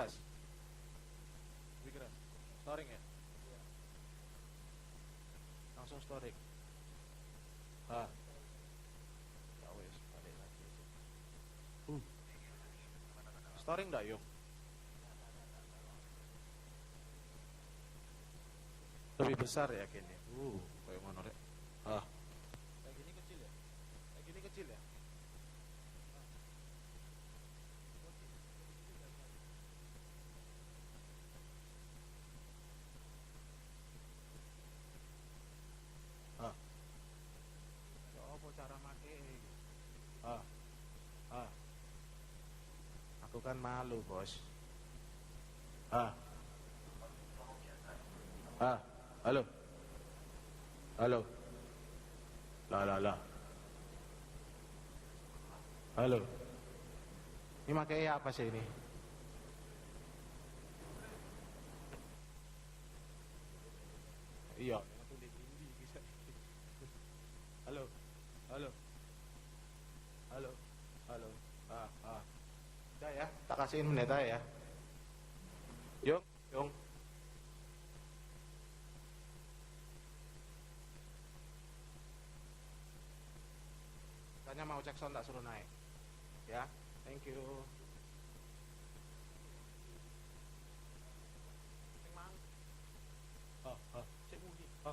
keras. Lebih keras. Storing ya? Langsung storing. Ah. Ya wes, balik lagi. Storing enggak, Yung? Lebih besar ya kayaknya. Kayak ngono rek. Ah. Kayak gini kecil ya? Kayak gini kecil ya? Ah. Ya apa cara make? Ah. Ah. Aku kan malu, Bos. Ah. Ah. Halo. Halo. Lah lah lah. Halo. Ini pakai apa sih ini? Iya. Halo. Halo. Halo. Halo. Ah, ah. Udah ya, tak kasihin pendeta ya. Yung, Yung. Tanya mau cek sound tak suruh naik. Ya, thank you. Emang. Oh, oh, cek mudi. Oh.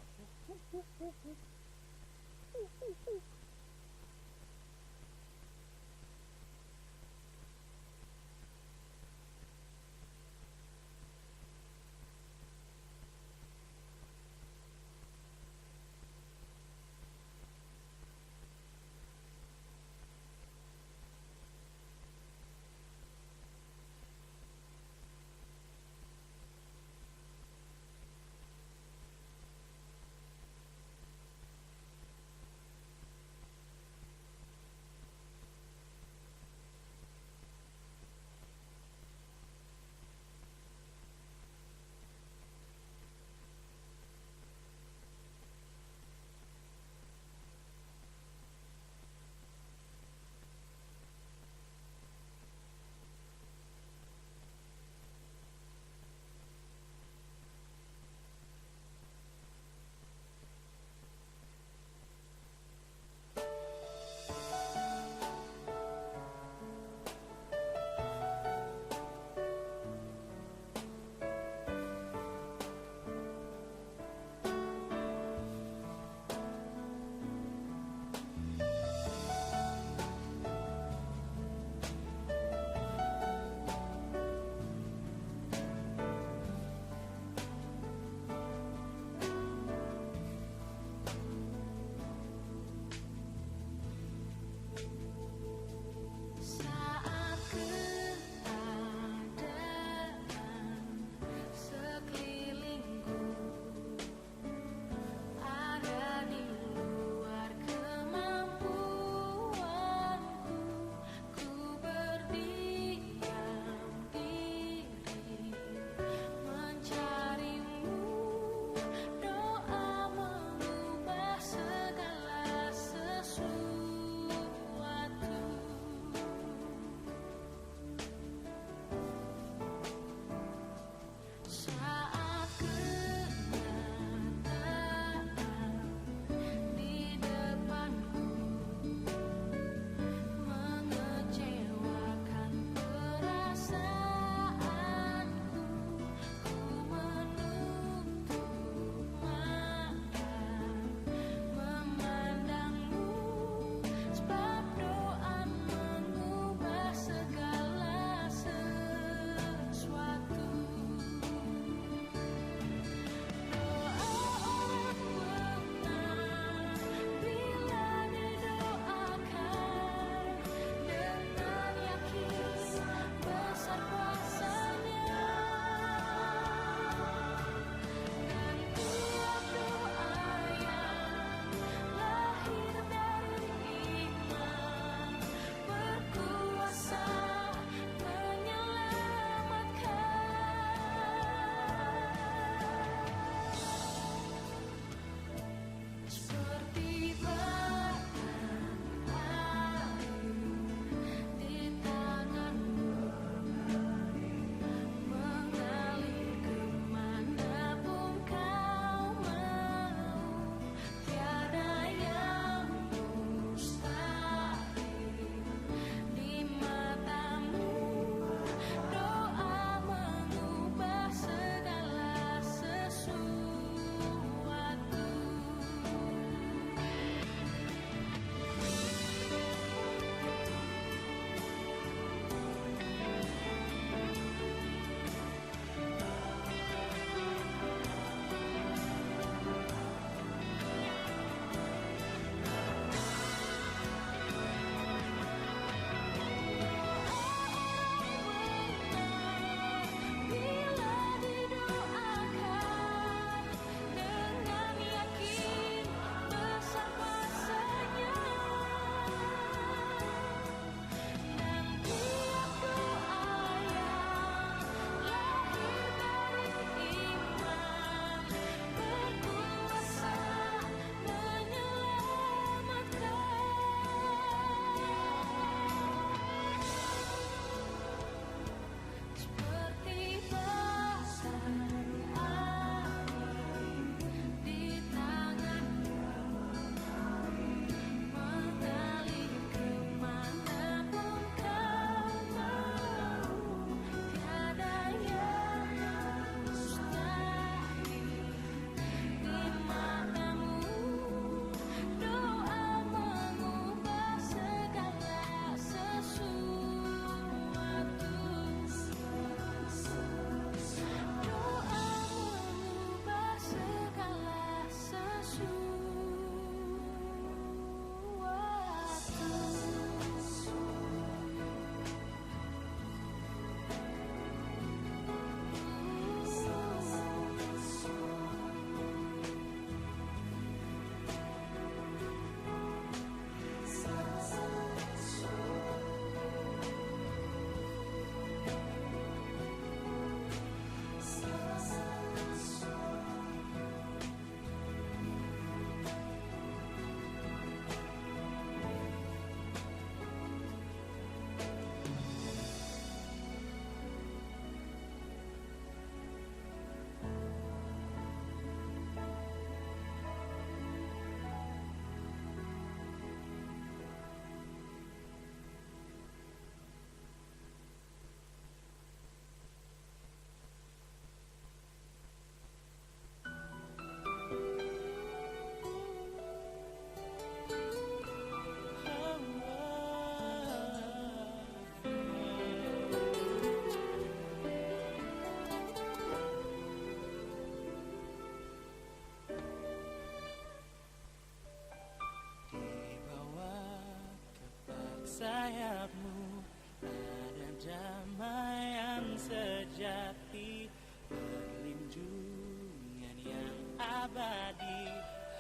Tuhan sejati, perlindungan yang abadi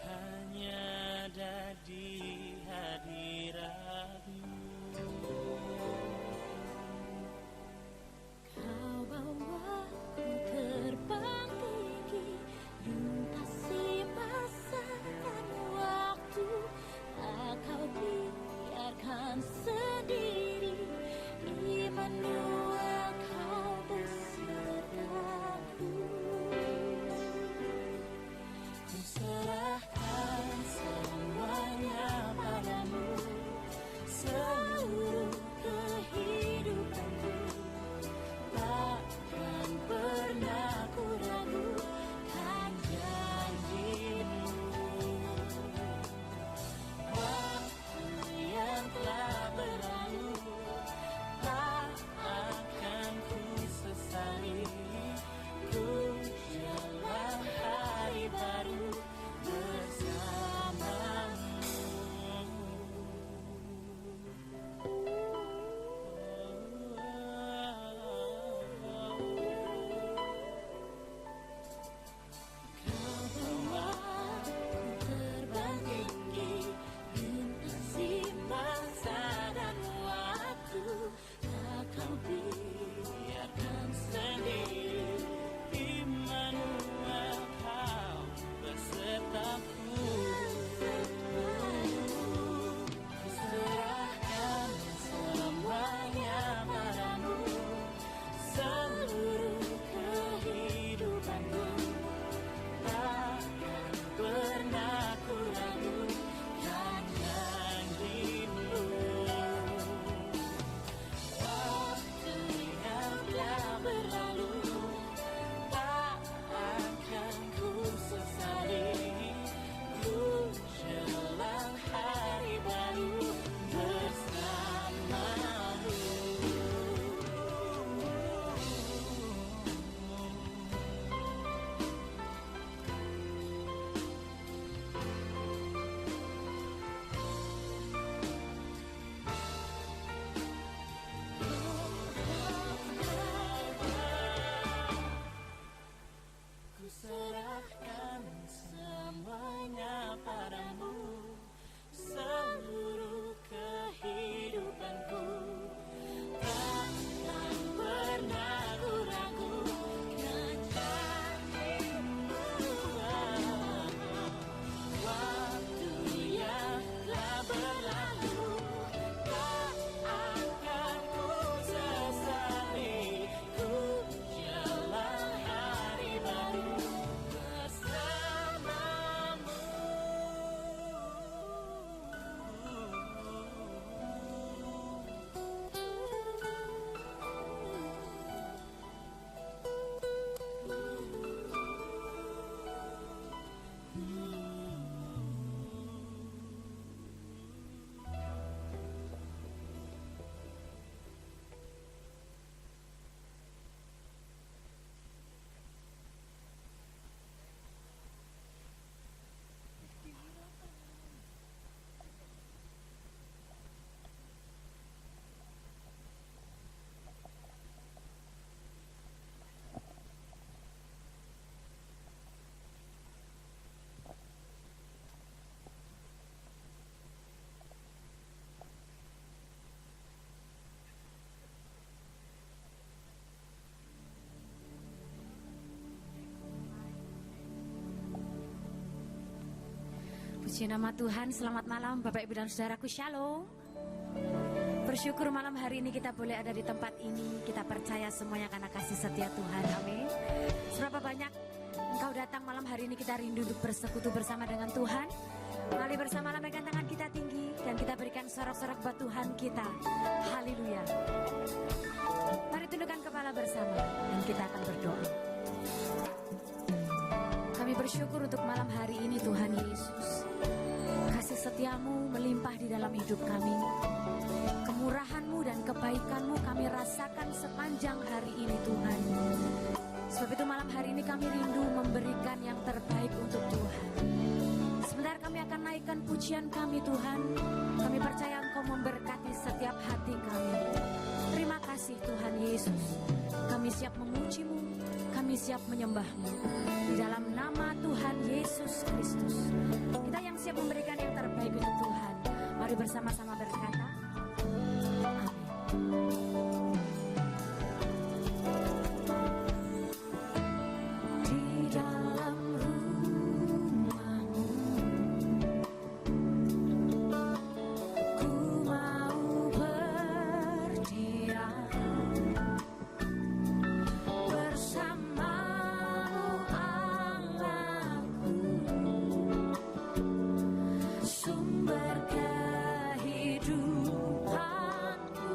hanya ada di hadirat-Mu. Kau bawaku terbang tinggi, luntasi masa dan waktu. Tak kau biarkan sendiri, Immanuel kau besertaku. Ku serahkan semuanya padamu, seluruh kehidupanku. Takkan pernah ku ragukan janji-Mu. Waktu yang telah berlalu tak akan ku sesali. Ku jalan hari baru bersama-Mu. Kau bawaku terbang tinggi, luntasi masa dan waktu. Tak kau biarkan Sendiri, Immanuel kau besertaku. Ku serahkan semuanya padamu, seluruh kehidupanku. Takkan pernah ku ragukan janji-Mu. Waktu yang telah berlalu tak akan ku sesali. Ku jalan hari baru bersama-Mu. Ku serahkan semuanya padamu, seluruh kehidupanku. Takkan pernah ku ragukan janji-Mu. Waktu yang telah berlalu tak akan ku sesali. Ku jalan hari baru bersama-Mu. Puji nama Tuhan, selamat malam Bapak Ibu dan Saudaraku, Shalom. Bersyukur malam hari ini kita boleh ada di tempat ini. Kita percaya semuanya karena kasih setia Tuhan, amin. Seberapa banyak Engkau datang malam hari ini, kita rindu untuk bersekutu bersama dengan Tuhan. Mari bersama lambaikan tangan kita tinggi dan kita berikan sorak-sorak buat Tuhan kita. Haleluya. Mari tundukkan kepala bersama dan kita akan berdoa. Kami bersyukur untuk malam hari ini Tuhan Yesus. Kasih setiamu melimpah di dalam hidup kami. Kemurahan-Mu dan kebaikan-Mu kami rasakan sepanjang hari ini Tuhan. Sebab itu malam hari ini kami rindu memberikan yang terbaik untuk Tuhan. Sebentar kami akan naikkan pujian kami Tuhan. Kami percaya Engkau memberkati setiap hati kami. Terima kasih Tuhan Yesus. Kami Kami siap memuji-Mu, kami siap menyembah-Mu. Di dalam nama Tuhan Yesus Kristus, kita yang siap memberikan yang terbaik untuk Tuhan. Mari bersama-sama berkata, amin. Di dalam rumah-Mu, ku mau berdiam bersama-Mu, Allahku, sumber kehidupanku.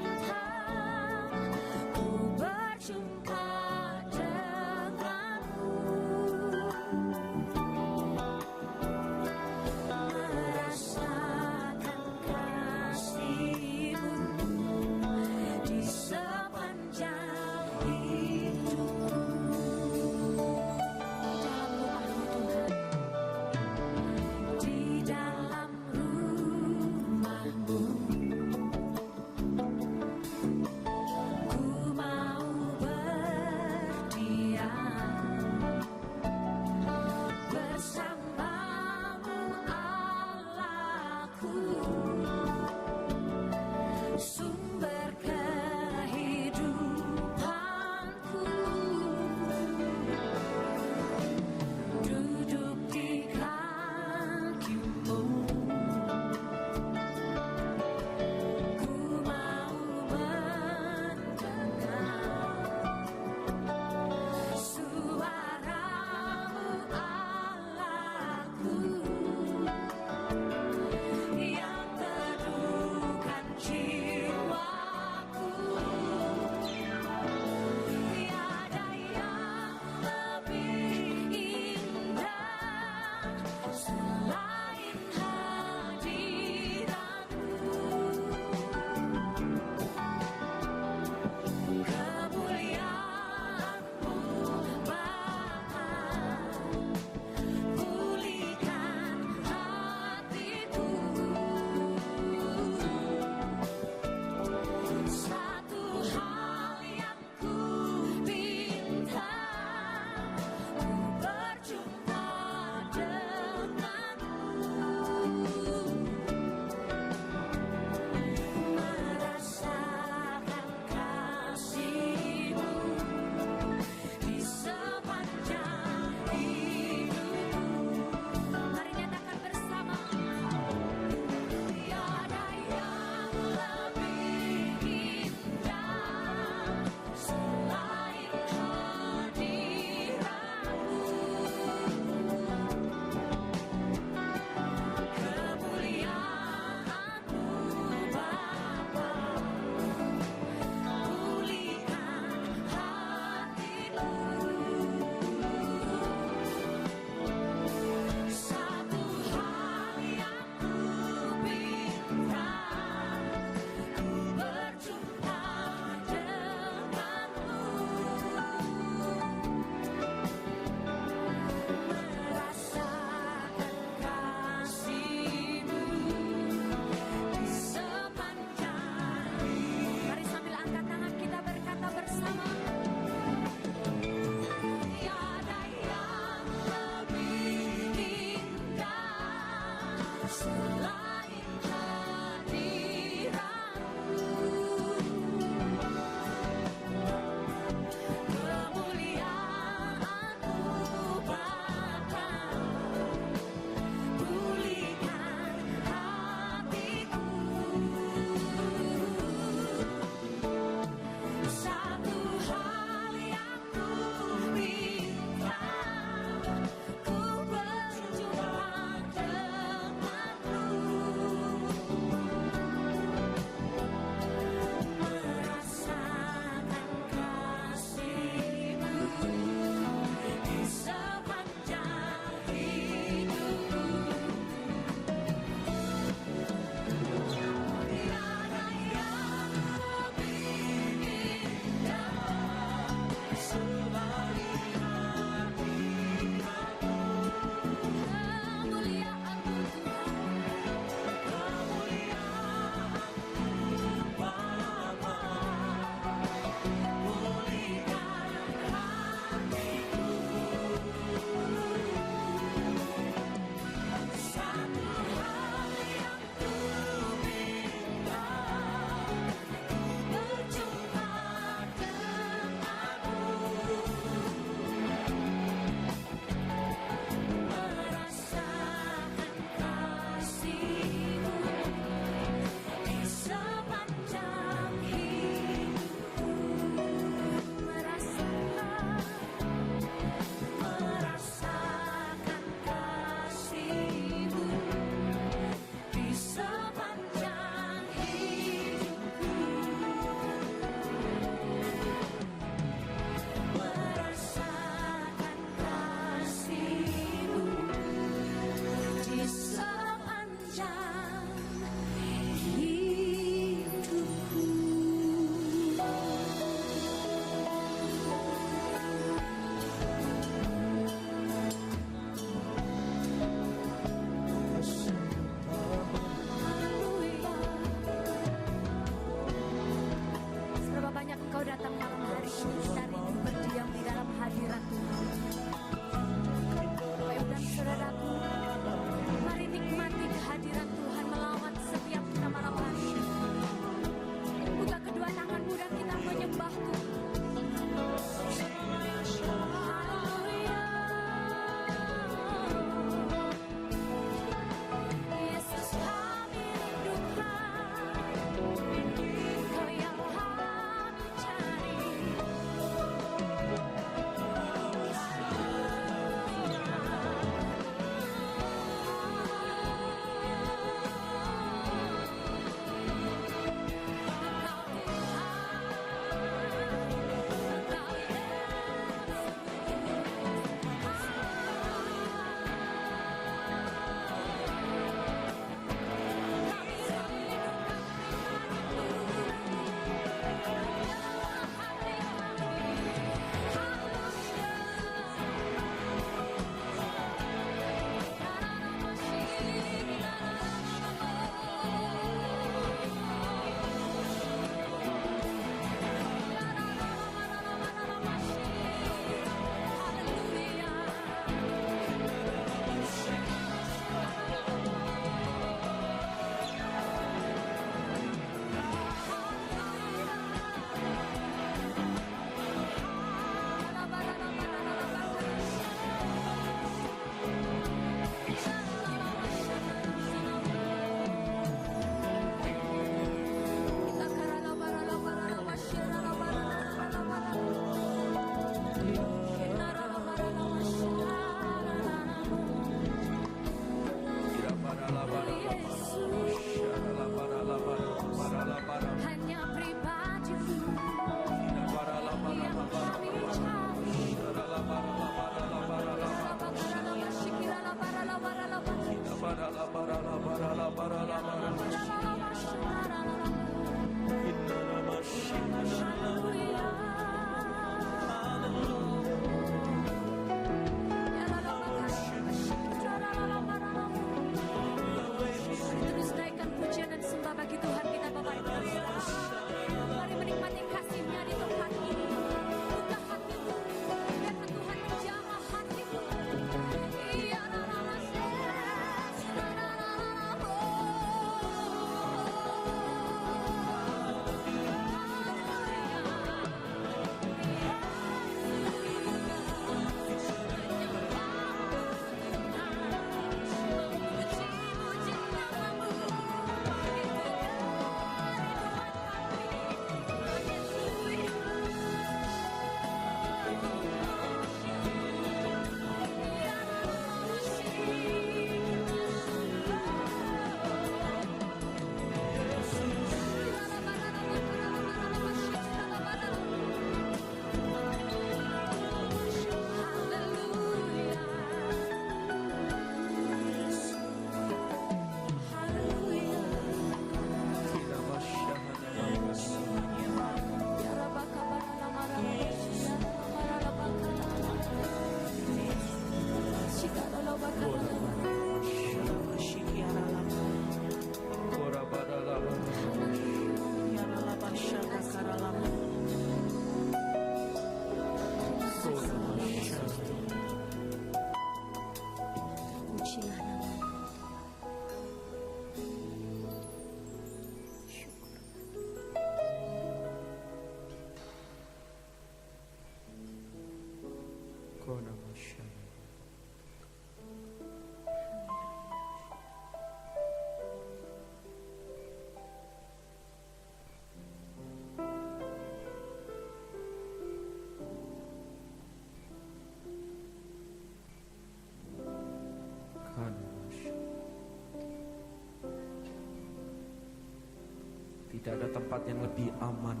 Tidak ada tempat yang lebih aman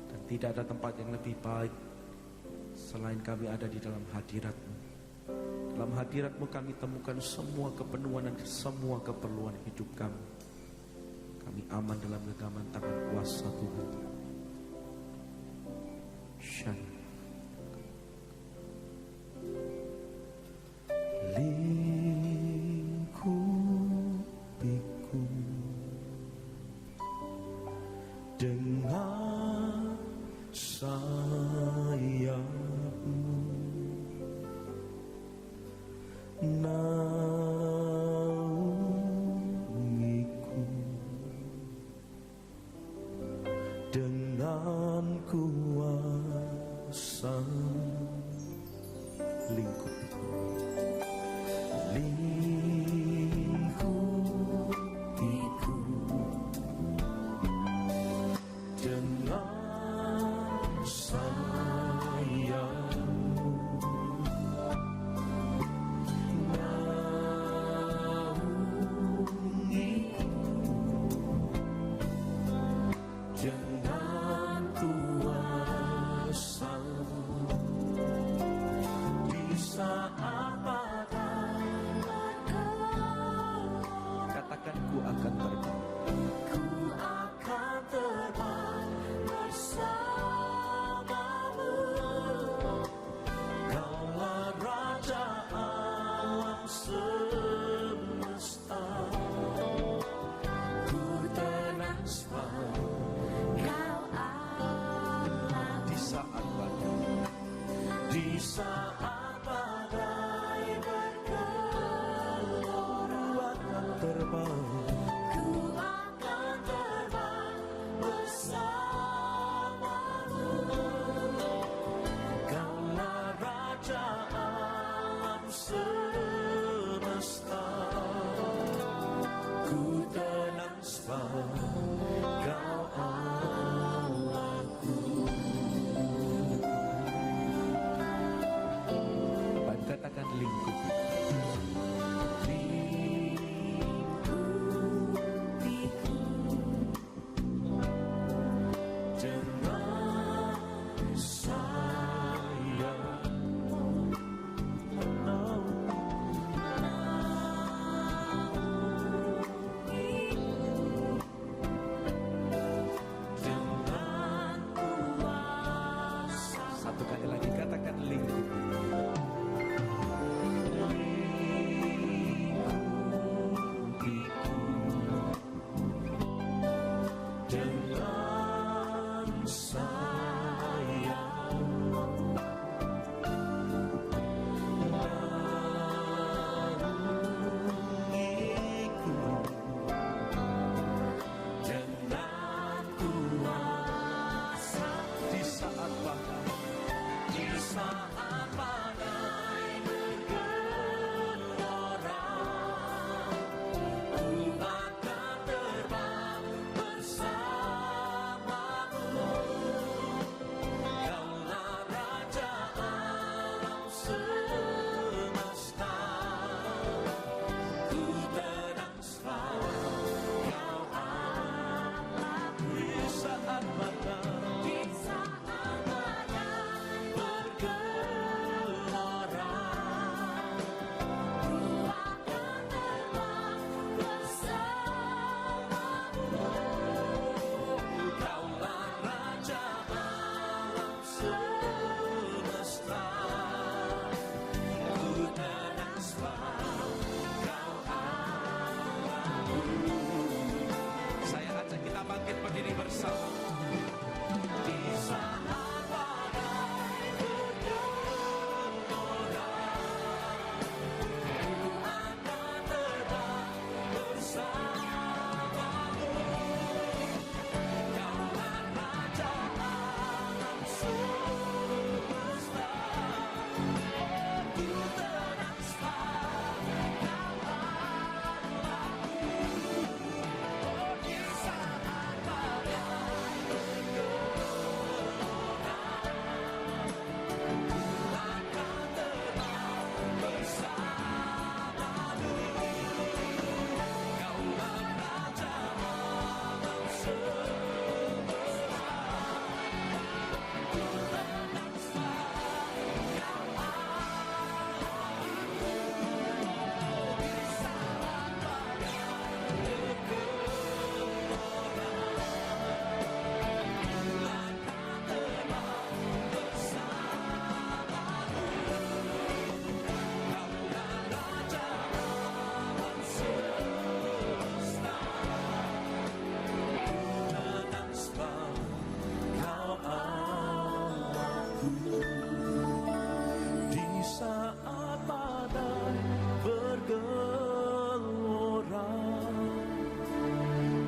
dan tidak ada tempat yang lebih baik selain kami ada di dalam hadirat-Mu. Dalam hadirat-Mu kami temukan semua kepenuhan dan semua keperluan hidup kami. Kami aman dalam genggaman tangan kuasa Tuhan. Shalom. Lingkupiku dengan sayap-Mu, naungiku dengan kuasa. Lingkupiku, lingkupiku dengan sayap-Mu, naungiku dengan kuasa-Mu. Di saat badai bergelora, katakan ku akan terbang. Ku akan terbang bersama-Mu. Kaulah Raja alam semesta. Ku tenang sebab Kau Allah. Di saat badai, di saat badai bergelora, akan terbang. Ku akan terbang bersama-Mu. Kaulah Raja alam semesta. Ku tenang sebab Kau Allahku. Katakan lingkupi. Lingkupiku dengan sayap-Mu, dengan kuasa. Satu kali lagi katakan lingkupi. Di Di saat badai bergelora,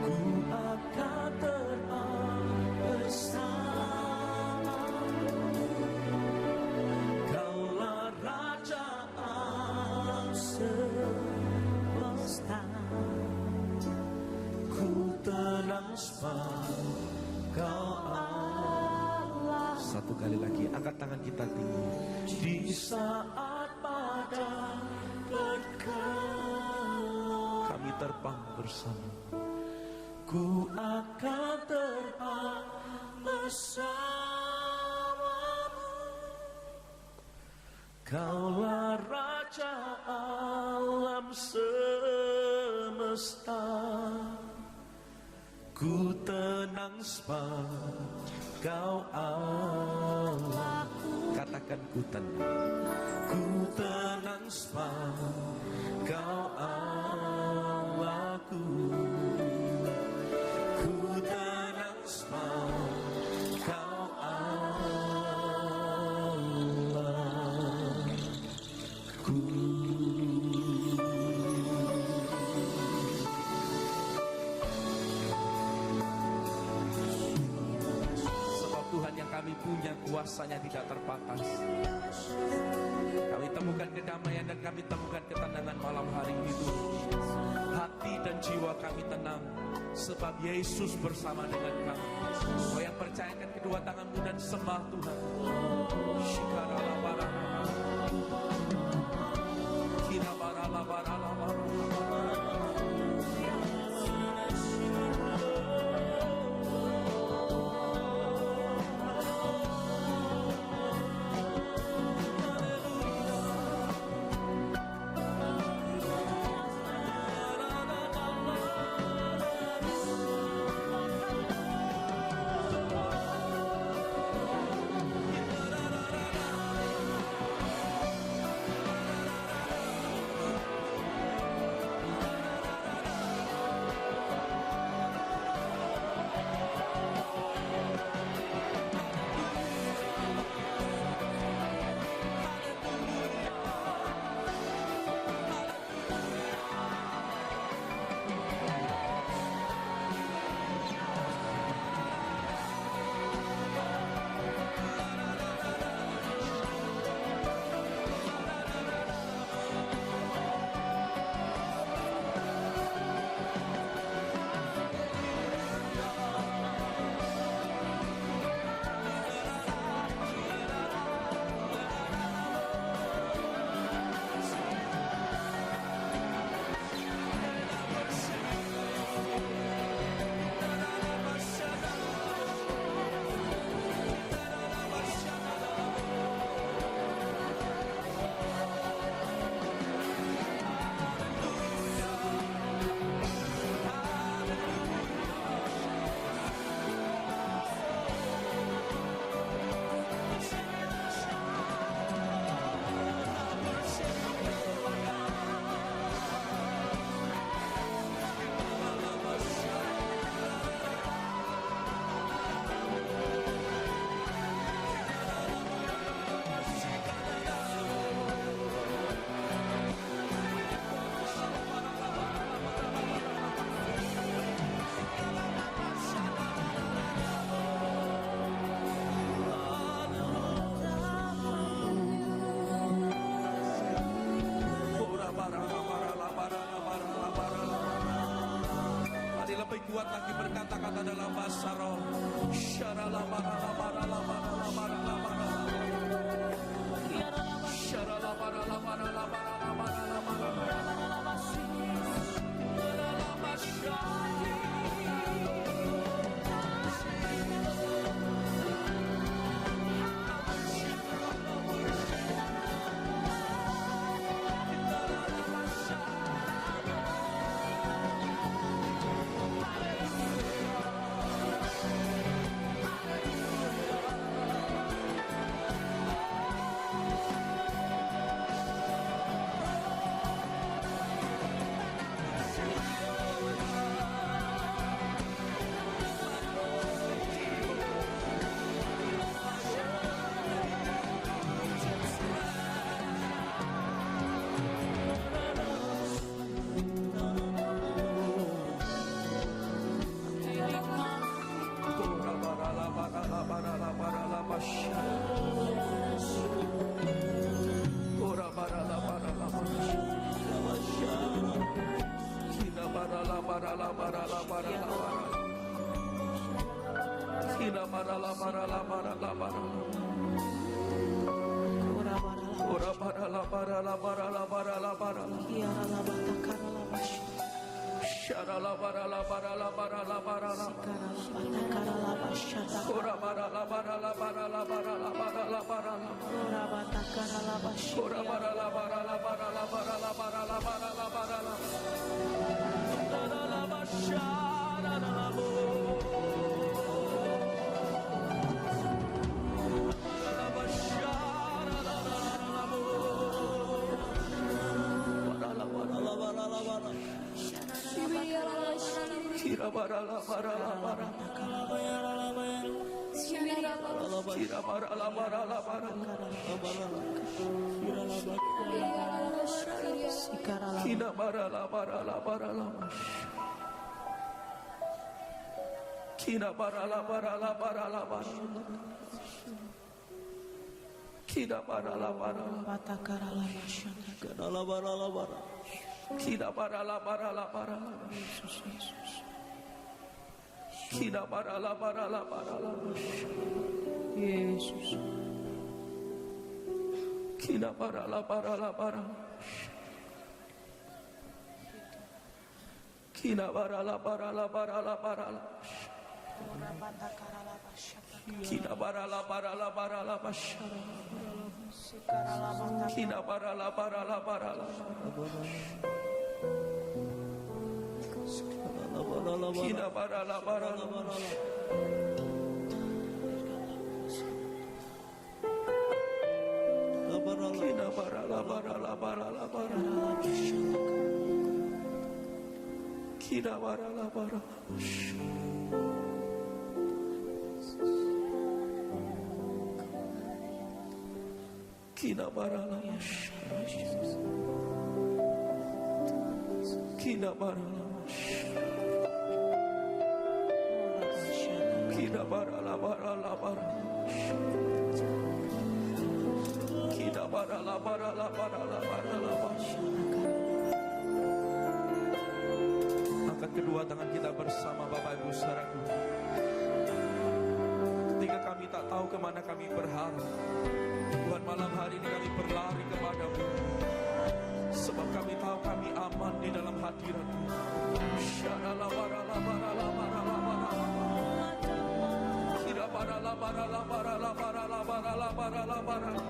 ku akan terbang bersama. Kaulah Raja alam semesta, ku tenang sebab Kau Allah. Satu kali lagi, angkat tangan kita tinggi. Di saat badai bergelora, kami terbang bersama. Ku akan terbang bersamamu. Kaulah Raja alam semesta, ku tenang sebab Kau Allah. Katakan ku tenang sebab Kau Allahku. Ku tenang sebab Kau Allahku. Kami punya kuasanya tidak terbatas. Kami temukan kedamaian dan kami temukan ketenangan malam hari ini Tuhan. Hati dan jiwa kami tenang sebab Yesus bersama dengan kami. Kau yang percayakan kedua tanganmu dan sembah Tuhan. Kuat lagi berkata-kata dalam bahasa roh. Ora bara la bara la bara la bara la bara la bara la bara la. Kira bara la bara la bara. Kira bara la bara la bara. Kira bara la bara la bara la. Kira bara la bara la bara la bara. Kira bara la bara la. Kira bara la bara la bara la. Kira bara la bara la bara la. Yesus. Kira bara la bara la bara. Kira bara la bara la bara la bara la. Kira bara la bara la bara la bara. Kira bara la bara la bara la. Kira bara la bara la bara la. Kira bara la bara la bara la bara. Kira bara la bara. Kira bara la. Kira bara la. Kira bara la bara la bara. Kira bara la bara la bara la bara la bara. Angkat kedua tangan kita bersama Bapak Ibu Saudaraku. Ketika kami tak tahu kemana kami berharap, Tuhan, malam hari ini kami berlari kepadamu. Sebab kami tahu kami aman di dalam hadirat-Mu. Syarala barala barala barala barala. Kira barala barala barala barala barala barala barala.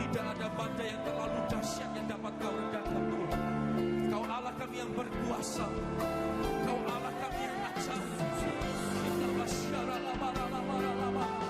Tidak ada badai yang terlalu dahsyat yang dapat Kau redamkan, Tuhan. Kau Allah kami yang berkuasa. Kau Allah kami yang ajaib. Kita basyarala barala barala barala.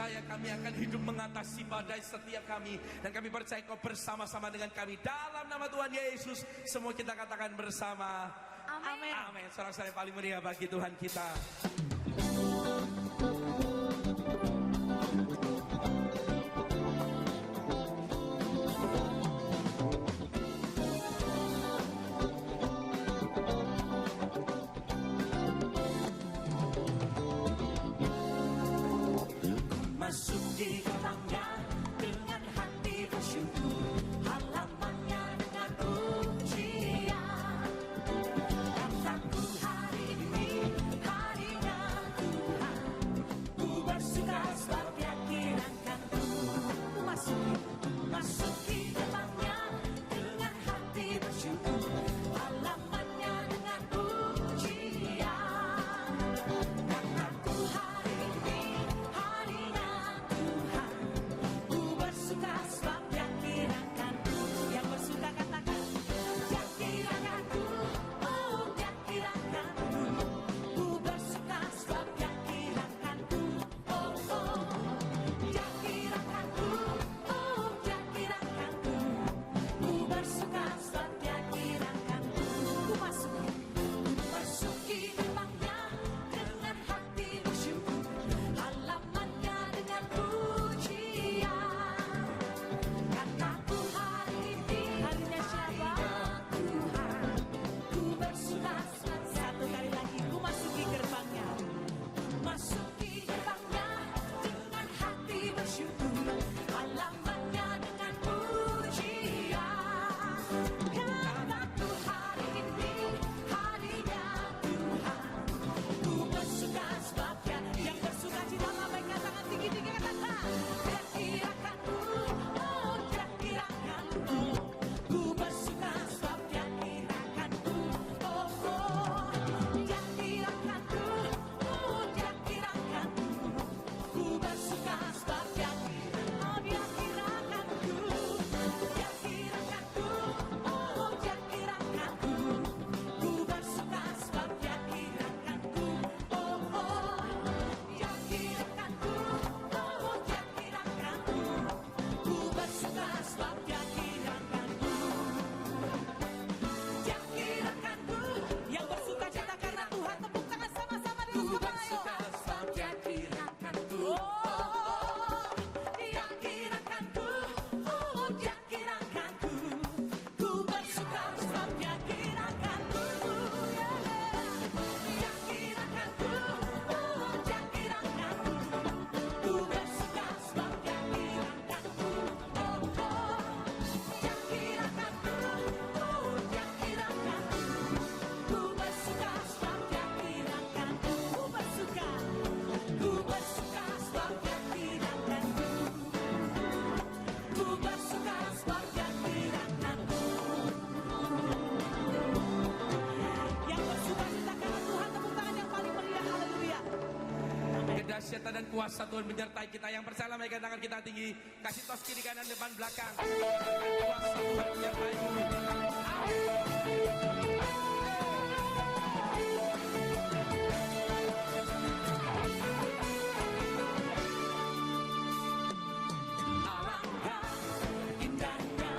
percaya kami akan hidup mengatasi badai setiap kami. Dan kami percaya Kau bersama-sama dengan kami. Dalam nama Tuhan Yesus, semua kita katakan bersama. Amin. Amin. Sorak-sorai paling meriah bagi Tuhan kita. Masuk di gerbangnya dengan hati bersyukur, halamannya dengan pujian. Kataku hari ini harinya Tuhan, ku bersuka sebab Dia kirangkan ku. Masuki gerbangnya dengan hati bersyukur, halamannya dengan pujian. Kataku hari ini harinya Tuhan, ku bersuka sebab Dia kirangkan ku. Yang bersuka katakan, Dia kirangkan ku, oh Dia kirangkan ku. Ku bersuka sebab Dia kirangkan ku, oh oh. Dia kirangkan ku, oh Dia kirangkan ku. Ku bersuka sebab Dia kirangkan ku. Ku masuki gerbangnya dengan hati bersyukur, halamannya dengan pujian. Kataku hari ini harinya Tuhan, ku bersuka. Satu kali lagi, ku masuki gerbangnya. Masuki gerbangnya dengan hati bersyukur, halamannya dengan pujian. Kataku hari ini harinya Tuhan, ku bersuka sebab Dia. Yang bersuka cita lambaikan tangan tinggi-tinggi katakan, Dia kirangkan ku, oh Dia kirangkan ku. Ku bersuka sebab Dia kirangkan ku, oh oh. Dia kirangkan ku, oh Dia kirangkan ku. Ku bersuka sebab Dia kirangkan ku. Dia kirangkan ku, oh Dia kirangkan ku. Ku bersuka sebab Dia kirangkan ku, oh oh. Dia kirangkan ku, oh Dia kirangkan ku. Ku bersuka sebab Dia kirangkan ku. Dia kirangkan ku. Yang bersuka cita karena Tuhan, tepuk tangan sama-sama di Ku depan, ayo. bersuka sebab Dia kirangkan ku. Oh, Dia kirangkan ku, oh Dia kirangkan ku. Ku bersuka sebab Dia kirangkan ku. Dia kirangkan ku, oh Dia kirangkan ku. Ku bersuka sebab Dia kirangkan ku. Oh oh, Dia kirangkan ku, oh Dia kirangkan ku. Ku bersuka sebab Dia kirangkan ku. Ku bersuka sebab Dia kirangkan ku. Ku bersuka sebab Dia kirangkan ku. Yang bersuka cita karena Tuhan, tepuk tangan yang paling meriah, haleluya. Kedahsyatan dan kuasa Tuhan menyertai kita. Yang percaya lambaikan tangan kita tinggi. Kasih tos kiri kanan depan belakang. Kuasa Tuhan menyertaimu. Alangkah indahnya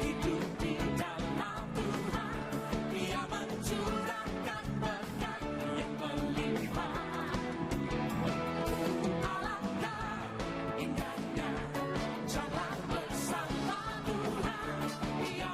hidup di dalam Tuhan. Dia mencurahkan berkat yang berlimpah. Alangkah indahnya jalan bersama Tuhan. Dia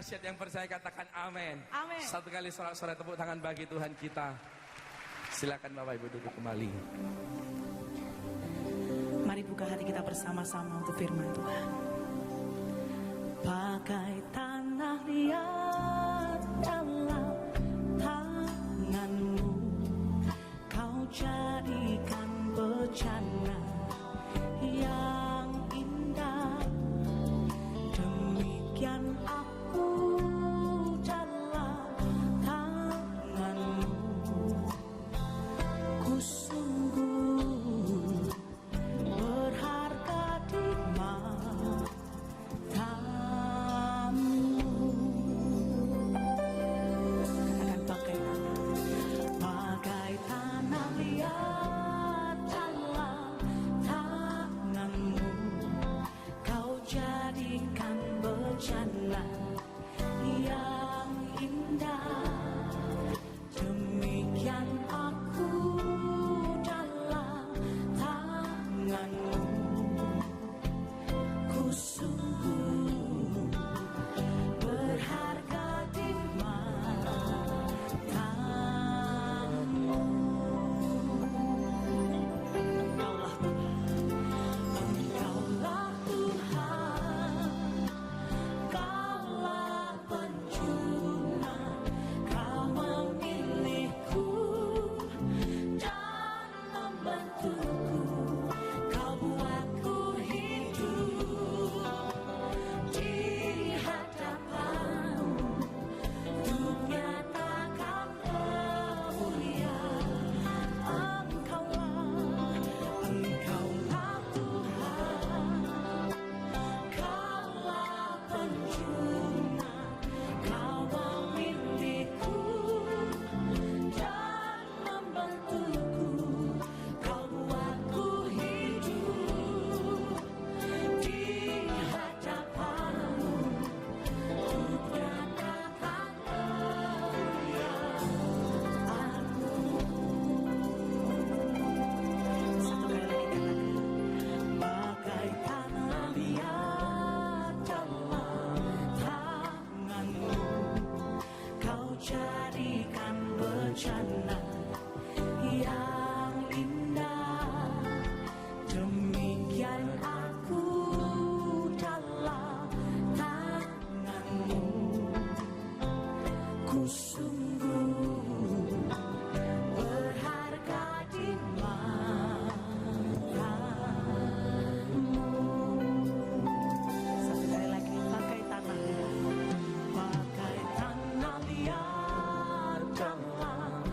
dahsyat yang percaya katakan amin. Amin. Satu kali sorak-sorai tepuk tangan bagi Tuhan kita. Silakan Bapak Ibu duduk kembali. Mari buka hati kita bersama-sama untuk firman Tuhan. Bagai tanah liat dalam tanganmu, kau jadikan bencana yang indah. Demikian aku dalam tanganmu, ku sungguh berharga di matamu. Katakan bagai tanah liat dalam tanganmu, kau jadikan bencana yang indah. Demikian aku dalam tanganmu, ku sungguh berharga di matamu. Engkaulah Tuhan, Kaulah penjuna, Kau memilihku dan membentukku, Kau buatku hidup di hadapanmu untuk nyatakan kemuliaan. Engkaulah Tuhan, Kaulah penjuna, Kau memilihku dan membentukku, Kau buatku hidup di hadapanmu untuk nyatakan kemuliaan-Mu. Satu kali lagi katakan, bagai tanah liat dalam tanganmu, Kau jadikan bencana yang indah. Demikian aku dalam tanganmu, ku sungguh berharga di matamu. Satu kali lagi, bagai tanah liat dalam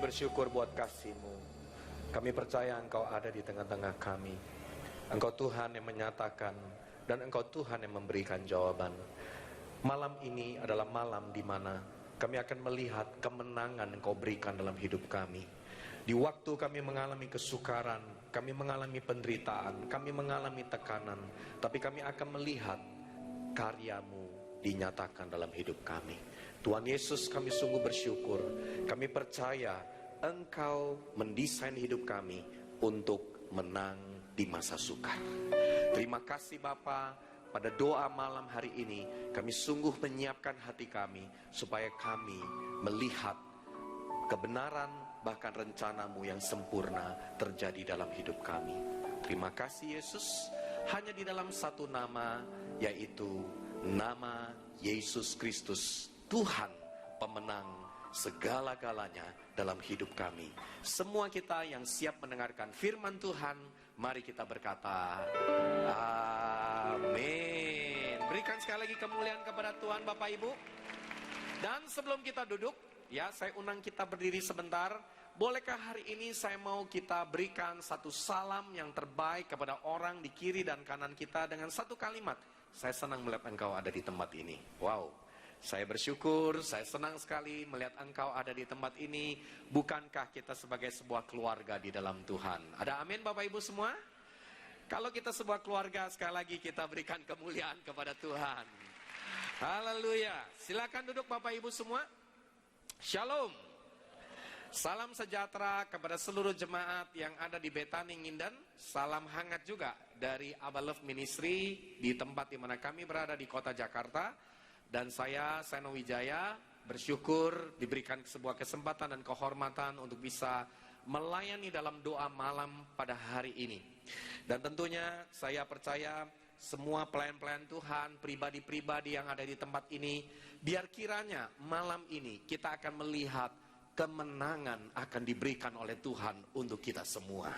bersyukur buat kasih-Mu. Kami percaya Engkau ada di tengah-tengah kami. Engkau Tuhan yang menyatakan dan Engkau Tuhan yang memberikan jawaban. Malam ini adalah malam di mana kami akan melihat kemenangan Engkau berikan dalam hidup kami. Di waktu kami mengalami kesukaran, kami mengalami penderitaan, kami mengalami tekanan, tapi kami akan melihat karya-Mu dinyatakan dalam hidup kami. Tuhan Yesus, kami sungguh bersyukur. Kami percaya Engkau mendesain hidup kami untuk menang di masa sukar. Terima kasih Bapa, pada doa malam hari ini kami sungguh menyiapkan hati kami supaya kami melihat kebenaran bahkan rencana-Mu yang sempurna terjadi dalam hidup kami. Terima kasih Yesus, hanya di dalam satu nama, yaitu nama Yesus Kristus, Tuhan pemenang segala-galanya dalam hidup kami. Semua kita yang siap mendengarkan firman Tuhan, mari kita berkata amin. Berikan sekali lagi kemuliaan kepada Tuhan Bapak Ibu. Dan sebelum kita duduk, ya, saya undang kita berdiri sebentar. Bolehkah hari ini saya mau kita berikan satu salam yang terbaik kepada orang di kiri dan kanan kita dengan satu kalimat. Saya senang melihat engkau ada di tempat ini. Wow, saya bersyukur, saya senang sekali melihat engkau ada di tempat ini. Bukankah kita sebagai sebuah keluarga di dalam Tuhan? Ada amin Bapak Ibu semua? Kalau kita sebuah keluarga, sekali lagi kita berikan kemuliaan kepada Tuhan. Haleluya. Silakan duduk Bapak Ibu semua. Shalom. Salam sejahtera kepada seluruh jemaat yang ada di Betani Ngindan. Salam hangat juga dari Abba Love Ministry di tempat di mana kami berada di kota Jakarta. Dan saya, Seno Wijaya, bersyukur diberikan sebuah kesempatan dan kehormatan untuk bisa melayani dalam doa malam pada hari ini. Dan tentunya saya percaya semua pelayan-pelayan Tuhan, pribadi-pribadi yang ada di tempat ini, biar kiranya malam ini kita akan melihat kemenangan akan diberikan oleh Tuhan untuk kita semua.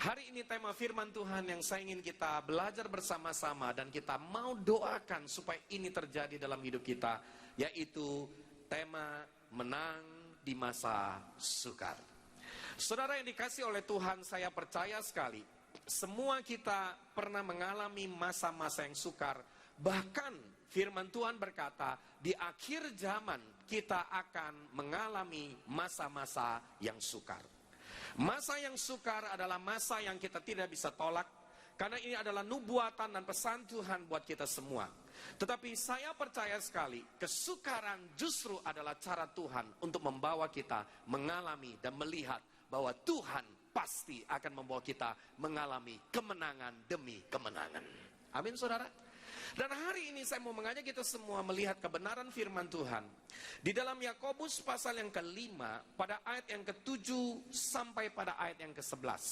Hari ini tema firman Tuhan yang saya ingin kita belajar bersama-sama dan kita mau doakan supaya ini terjadi dalam hidup kita, yaitu tema menang di masa sukar. Saudara yang dikasih oleh Tuhan, saya percaya sekali semua kita pernah mengalami masa-masa yang sukar. Bahkan firman Tuhan berkata, di akhir zaman kita akan mengalami masa-masa yang sukar. Masa yang sukar adalah masa yang kita tidak bisa tolak, karena ini adalah nubuatan dan pesan Tuhan buat kita semua. Tetapi saya percaya sekali, kesukaran justru adalah cara Tuhan untuk membawa kita mengalami dan melihat bahwa Tuhan pasti akan membawa kita mengalami kemenangan demi kemenangan. Amin saudara. Dan hari ini saya mau mengajak kita semua melihat kebenaran firman Tuhan. Di dalam Yakobus pasal yang kelima, pada ayat yang ke-7 sampai pada ayat yang ke-11.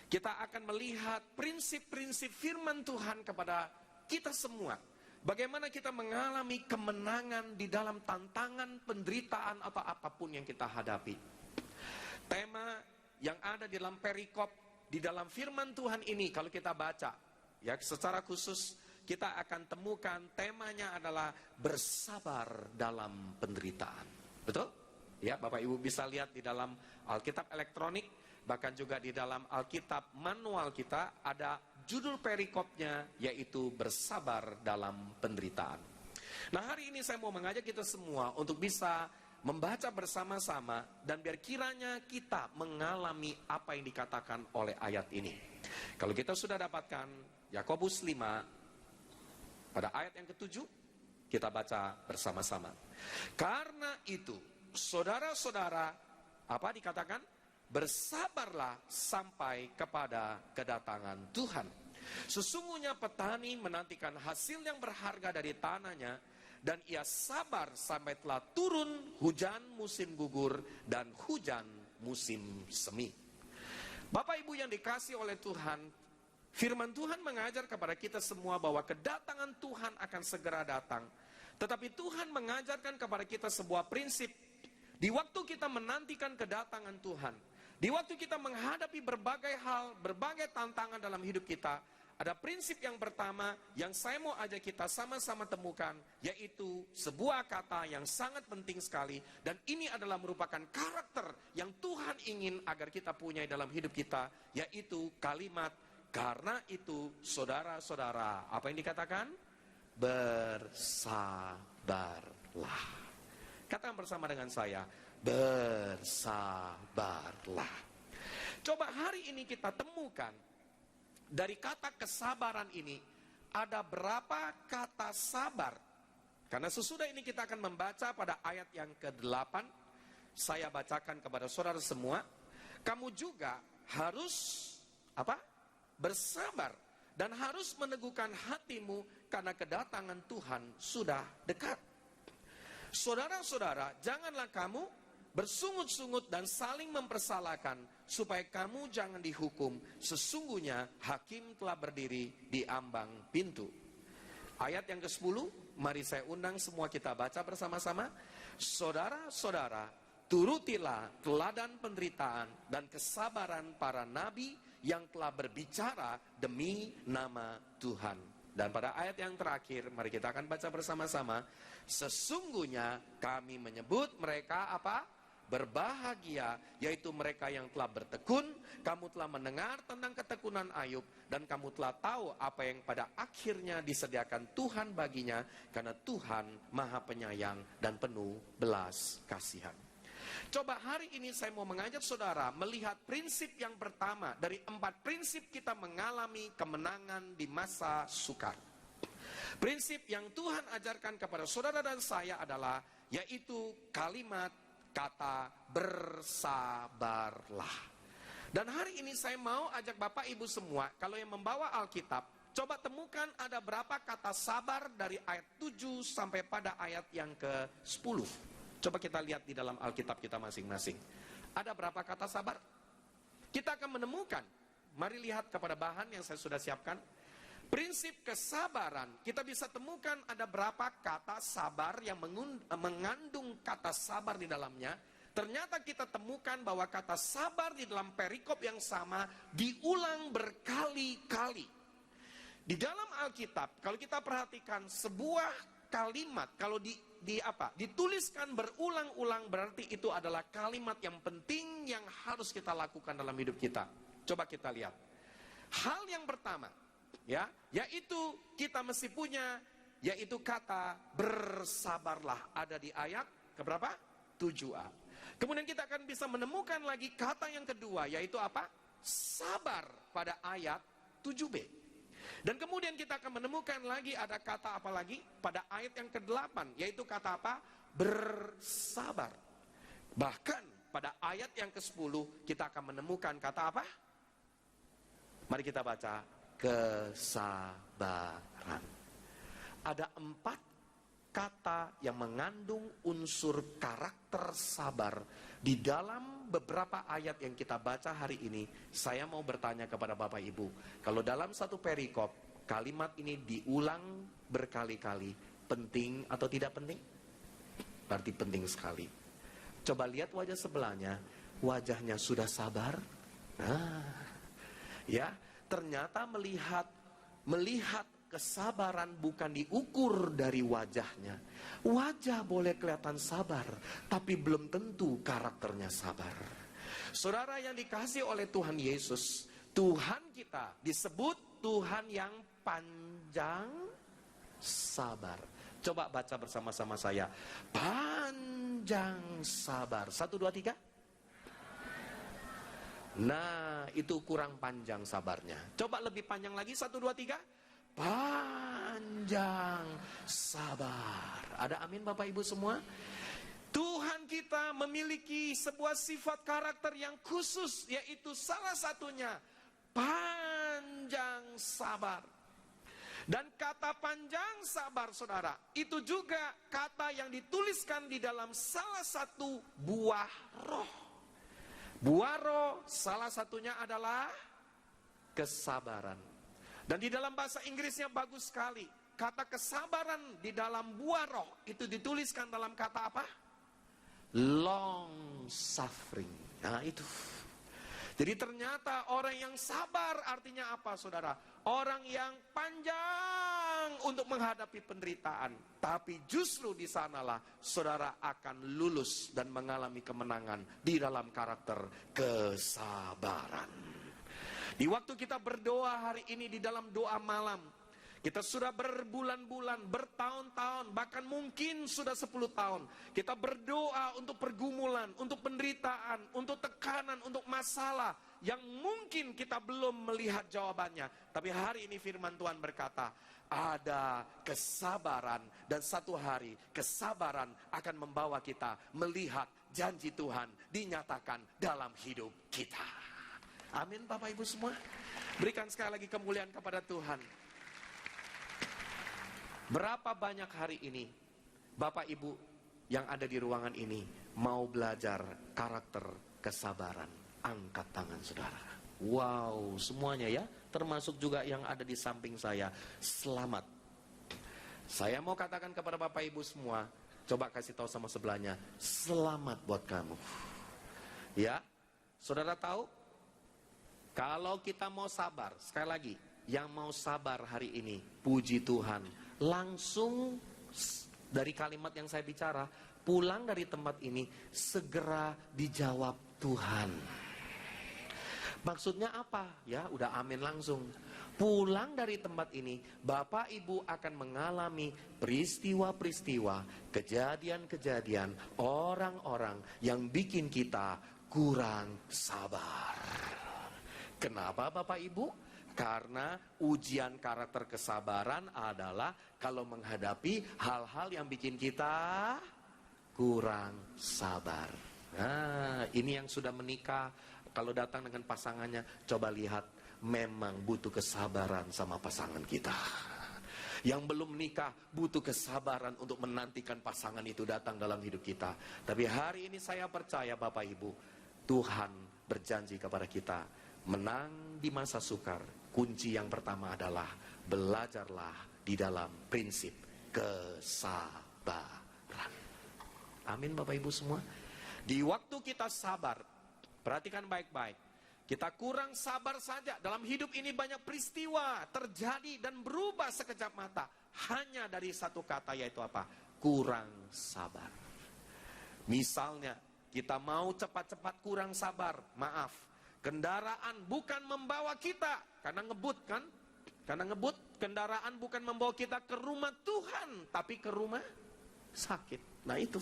Kita akan melihat prinsip-prinsip firman Tuhan kepada kita semua. Bagaimana kita mengalami kemenangan di dalam tantangan, penderitaan atau apapun yang kita hadapi. Tema yang ada di dalam perikop, di dalam firman Tuhan ini kalau kita baca, ya secara khusus kita akan temukan temanya adalah bersabar dalam penderitaan. Betul? Ya, Bapak Ibu bisa lihat di dalam Alkitab elektronik, bahkan juga di dalam Alkitab manual kita ada judul perikopnya, yaitu bersabar dalam penderitaan. Nah, hari ini saya mau mengajak kita semua untuk bisa membaca bersama-sama dan biar kiranya kita mengalami apa yang dikatakan oleh ayat ini. Kalau kita sudah dapatkan Yakobus 5 pada ayat yang ke-7, kita baca bersama-sama. Karena itu, saudara-saudara, apa dikatakan? Bersabarlah sampai kepada kedatangan Tuhan. Sesungguhnya petani menantikan hasil yang berharga dari tanahnya, dan ia sabar sampai telah turun hujan musim gugur dan hujan musim semi. Bapak Ibu yang dikasih oleh Tuhan, firman Tuhan mengajar kepada kita semua bahwa kedatangan Tuhan akan segera datang. Tetapi Tuhan mengajarkan kepada kita sebuah prinsip. Di waktu kita menantikan kedatangan Tuhan, di waktu kita menghadapi berbagai hal, berbagai tantangan dalam hidup kita, Ada prinsip yang pertama yang saya mau ajak kita sama-sama temukan, yaitu sebuah kata yang sangat penting sekali. Dan ini adalah merupakan karakter yang Tuhan ingin agar kita punya dalam hidup kita, yaitu kalimat, karena itu saudara-saudara, apa yang dikatakan? Bersabarlah. Katakan bersama dengan saya, bersabarlah. Coba hari ini kita temukan dari kata kesabaran ini ada berapa kata sabar. Karena sesudah ini kita akan membaca pada ayat yang ke-8. Saya bacakan kepada saudara semua. Kamu juga harus bersabar dan harus meneguhkan hatimu karena kedatangan Tuhan sudah dekat. Saudara-saudara, janganlah kamu bersungut-sungut dan saling mempersalahkan, supaya kamu jangan dihukum. Sesungguhnya hakim telah berdiri di ambang pintu. Ayat yang ke-10, mari saya undang semua kita baca bersama-sama. Saudara-saudara, turutilah teladan penderitaan dan kesabaran para nabi yang telah berbicara demi nama Tuhan. Dan pada ayat yang terakhir, mari kita akan baca bersama-sama. Sesungguhnya kami menyebut mereka berbahagia, yaitu mereka yang telah bertekun. Kamu telah mendengar tentang ketekunan Ayub, dan kamu telah tahu apa yang pada akhirnya disediakan Tuhan baginya, karena Tuhan Maha Penyayang dan penuh belas kasihan. Coba hari ini saya mau mengajak saudara melihat prinsip yang pertama dari 4 prinsip kita mengalami kemenangan di masa sukar. Prinsip yang Tuhan ajarkan kepada saudara dan saya adalah, yaitu kalimat kata bersabarlah. Dan hari ini saya mau ajak Bapak Ibu semua, kalau yang membawa Alkitab, coba temukan ada berapa kata sabar dari ayat 7 sampai pada ayat yang ke-10. Coba kita lihat di dalam Alkitab kita masing-masing. Ada berapa kata sabar? Kita akan menemukan. Mari lihat kepada bahan yang saya sudah siapkan. Prinsip kesabaran, kita bisa temukan ada berapa kata sabar yang mengandung kata sabar di dalamnya. Ternyata kita temukan bahwa kata sabar di dalam perikop yang sama diulang berkali-kali. Di dalam Alkitab, kalau kita perhatikan sebuah kalimat, kalau dituliskan berulang-ulang, berarti itu adalah kalimat yang penting yang harus kita lakukan dalam hidup kita. Coba kita lihat. Hal yang pertama, yaitu kita mesti punya, yaitu kata bersabarlah. Ada di ayat keberapa? 7a. Kemudian kita akan bisa menemukan lagi kata yang kedua, yaitu apa? Sabar, pada ayat 7b. Dan kemudian kita akan menemukan lagi ada kata apa lagi? Pada ayat yang ke-8, yaitu kata apa? Bersabar. Bahkan pada ayat yang ke-10 kita akan menemukan kata apa? Mari kita baca. Kesabaran. Ada 4 kata yang mengandung unsur karakter sabar di dalam beberapa ayat yang kita baca hari ini. Saya mau bertanya kepada Bapak Ibu, kalau dalam satu perikop kalimat ini diulang berkali-kali, penting atau tidak penting? Berarti penting sekali. Coba lihat wajah sebelahnya, wajahnya sudah sabar. Ternyata melihat kesabaran bukan diukur dari wajahnya. Wajah boleh kelihatan sabar, tapi belum tentu karakternya sabar. Saudara yang dikasihi oleh Tuhan Yesus, Tuhan kita disebut Tuhan yang panjang sabar. Coba baca bersama-sama saya. Panjang sabar. 1, 2, 3. Nah, itu kurang panjang sabarnya. Coba lebih panjang lagi. 1, 2, 3. Panjang sabar. Ada amin Bapak Ibu semua? Tuhan kita memiliki sebuah sifat karakter yang khusus, yaitu salah satunya panjang sabar. Dan kata panjang sabar, saudara, itu juga kata yang dituliskan di dalam salah satu buah roh. Buah roh salah satunya adalah kesabaran. Dan di dalam bahasa Inggrisnya bagus sekali. Kata kesabaran di dalam buah roh itu dituliskan dalam kata apa? Long suffering. Nah itu. Jadi ternyata orang yang sabar artinya apa, saudara? Orang yang panjang untuk menghadapi penderitaan. Tapi justru di sanalah saudara akan lulus dan mengalami kemenangan di dalam karakter kesabaran. Di waktu kita berdoa hari ini di dalam doa malam, kita sudah berbulan-bulan, bertahun-tahun, bahkan mungkin sudah 10 tahun. Kita berdoa untuk pergumulan, untuk penderitaan, untuk tekanan, untuk masalah yang mungkin kita belum melihat jawabannya. Tapi hari ini firman Tuhan berkata, ada kesabaran, dan satu hari kesabaran akan membawa kita melihat janji Tuhan dinyatakan dalam hidup kita. Amin Bapak Ibu semua. Berikan sekali lagi kemuliaan kepada Tuhan. Berapa banyak hari ini Bapak Ibu yang ada di ruangan ini mau belajar karakter kesabaran? Angkat tangan saudara. Wow, semuanya ya, termasuk juga yang ada di samping saya. Selamat. Saya mau katakan kepada Bapak Ibu semua, coba kasih tahu sama sebelahnya, selamat buat kamu. Ya, saudara tahu, kalau kita mau sabar, sekali lagi, yang mau sabar hari ini, puji Tuhan, langsung dari kalimat yang saya bicara, pulang dari tempat ini, segera dijawab Tuhan. Maksudnya apa? Ya, udah amin langsung. Pulang dari tempat ini, Bapak Ibu akan mengalami peristiwa-peristiwa, kejadian-kejadian, orang-orang yang bikin kita kurang sabar. Kenapa Bapak Ibu? Karena ujian karakter kesabaran adalah kalau menghadapi hal-hal yang bikin kita kurang sabar. Nah, ini yang sudah menikah, kalau datang dengan pasangannya, coba lihat, memang butuh kesabaran sama pasangan kita. Yang belum menikah butuh kesabaran untuk menantikan pasangan itu datang dalam hidup kita. Tapi hari ini saya percaya Bapak Ibu, Tuhan berjanji kepada kita, menang di masa sukar. Kunci yang pertama adalah belajarlah di dalam prinsip kesabaran. Amin Bapak Ibu semua. Di waktu kita sabar, perhatikan baik-baik, kita kurang sabar saja. Dalam hidup ini banyak peristiwa terjadi dan berubah sekejap mata, hanya dari satu kata, yaitu apa? Kurang sabar. Misalnya kita mau cepat-cepat kurang sabar, maaf, kendaraan bukan membawa kita, karena ngebut kan? Karena ngebut, kendaraan bukan membawa kita ke rumah Tuhan, tapi ke rumah sakit. Nah itu,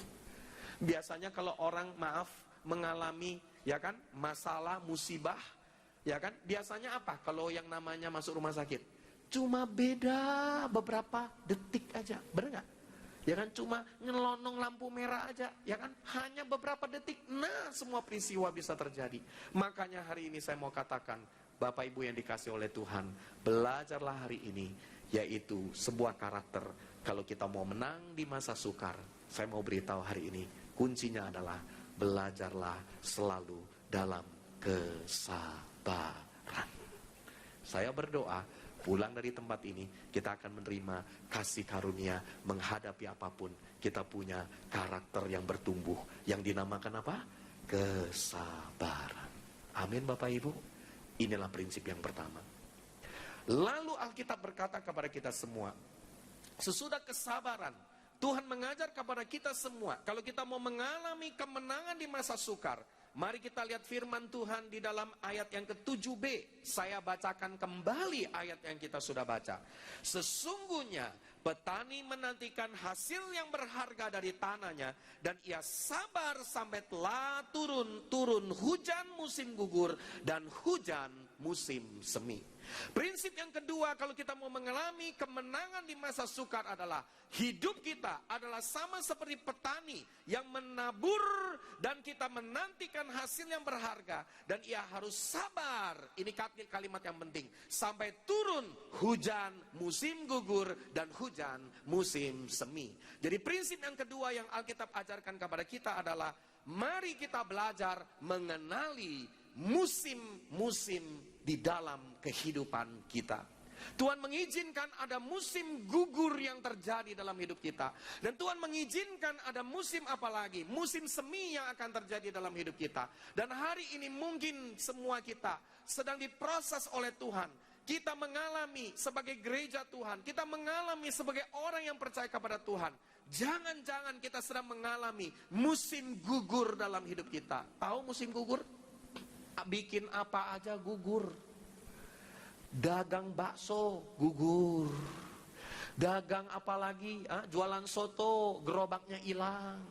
biasanya kalau orang maaf mengalami, ya kan, masalah, musibah, ya kan, biasanya apa? Kalau yang namanya masuk rumah sakit, cuma beda beberapa detik aja, bener nggak? Ya kan, cuma nyelonong lampu merah aja, ya kan, hanya beberapa detik, nah semua peristiwa bisa terjadi. Makanya hari ini saya mau katakan, Bapak Ibu yang dikasih oleh Tuhan, belajarlah hari ini, yaitu sebuah karakter. Kalau kita mau menang di masa sukar, saya mau beritahu hari ini, kuncinya adalah belajarlah selalu dalam kesabaran. Saya berdoa, pulang dari tempat ini, kita akan menerima kasih karunia, menghadapi apapun. Kita punya karakter yang bertumbuh, yang dinamakan apa? Kesabaran. Amin Bapak Ibu. Inilah prinsip yang pertama. Lalu Alkitab berkata kepada kita semua, sesudah kesabaran, Tuhan mengajar kepada kita semua, kalau kita mau mengalami kemenangan di masa sukar, mari kita lihat firman Tuhan di dalam ayat yang ke-7b. Saya bacakan kembali ayat yang kita sudah baca. Sesungguhnya petani menantikan hasil yang berharga dari tanahnya, dan ia sabar sampai telah turun hujan musim gugur dan hujan musim semi. Prinsip yang kedua, kalau kita mau mengalami kemenangan di masa sukar adalah hidup kita adalah sama seperti petani yang menabur dan kita menantikan hasil yang berharga, dan ia harus sabar. Ini kalimat yang penting, sampai turun hujan musim gugur dan hujan musim semi. Jadi prinsip yang kedua yang Alkitab ajarkan kepada kita adalah mari kita belajar mengenali musim-musim di dalam kehidupan kita. Tuhan mengizinkan ada musim gugur yang terjadi dalam hidup kita. Dan Tuhan mengizinkan ada musim apa lagi? Musim semi yang akan terjadi dalam hidup kita. Dan hari ini mungkin semua kita sedang diproses oleh Tuhan. Kita mengalami sebagai gereja Tuhan, kita mengalami sebagai orang yang percaya kepada Tuhan. Jangan-jangan kita sedang mengalami musim gugur dalam hidup kita. Tahu musim gugur? Bikin apa aja gugur. Dagang bakso gugur. Dagang apa lagi? Jualan soto, gerobaknya hilang.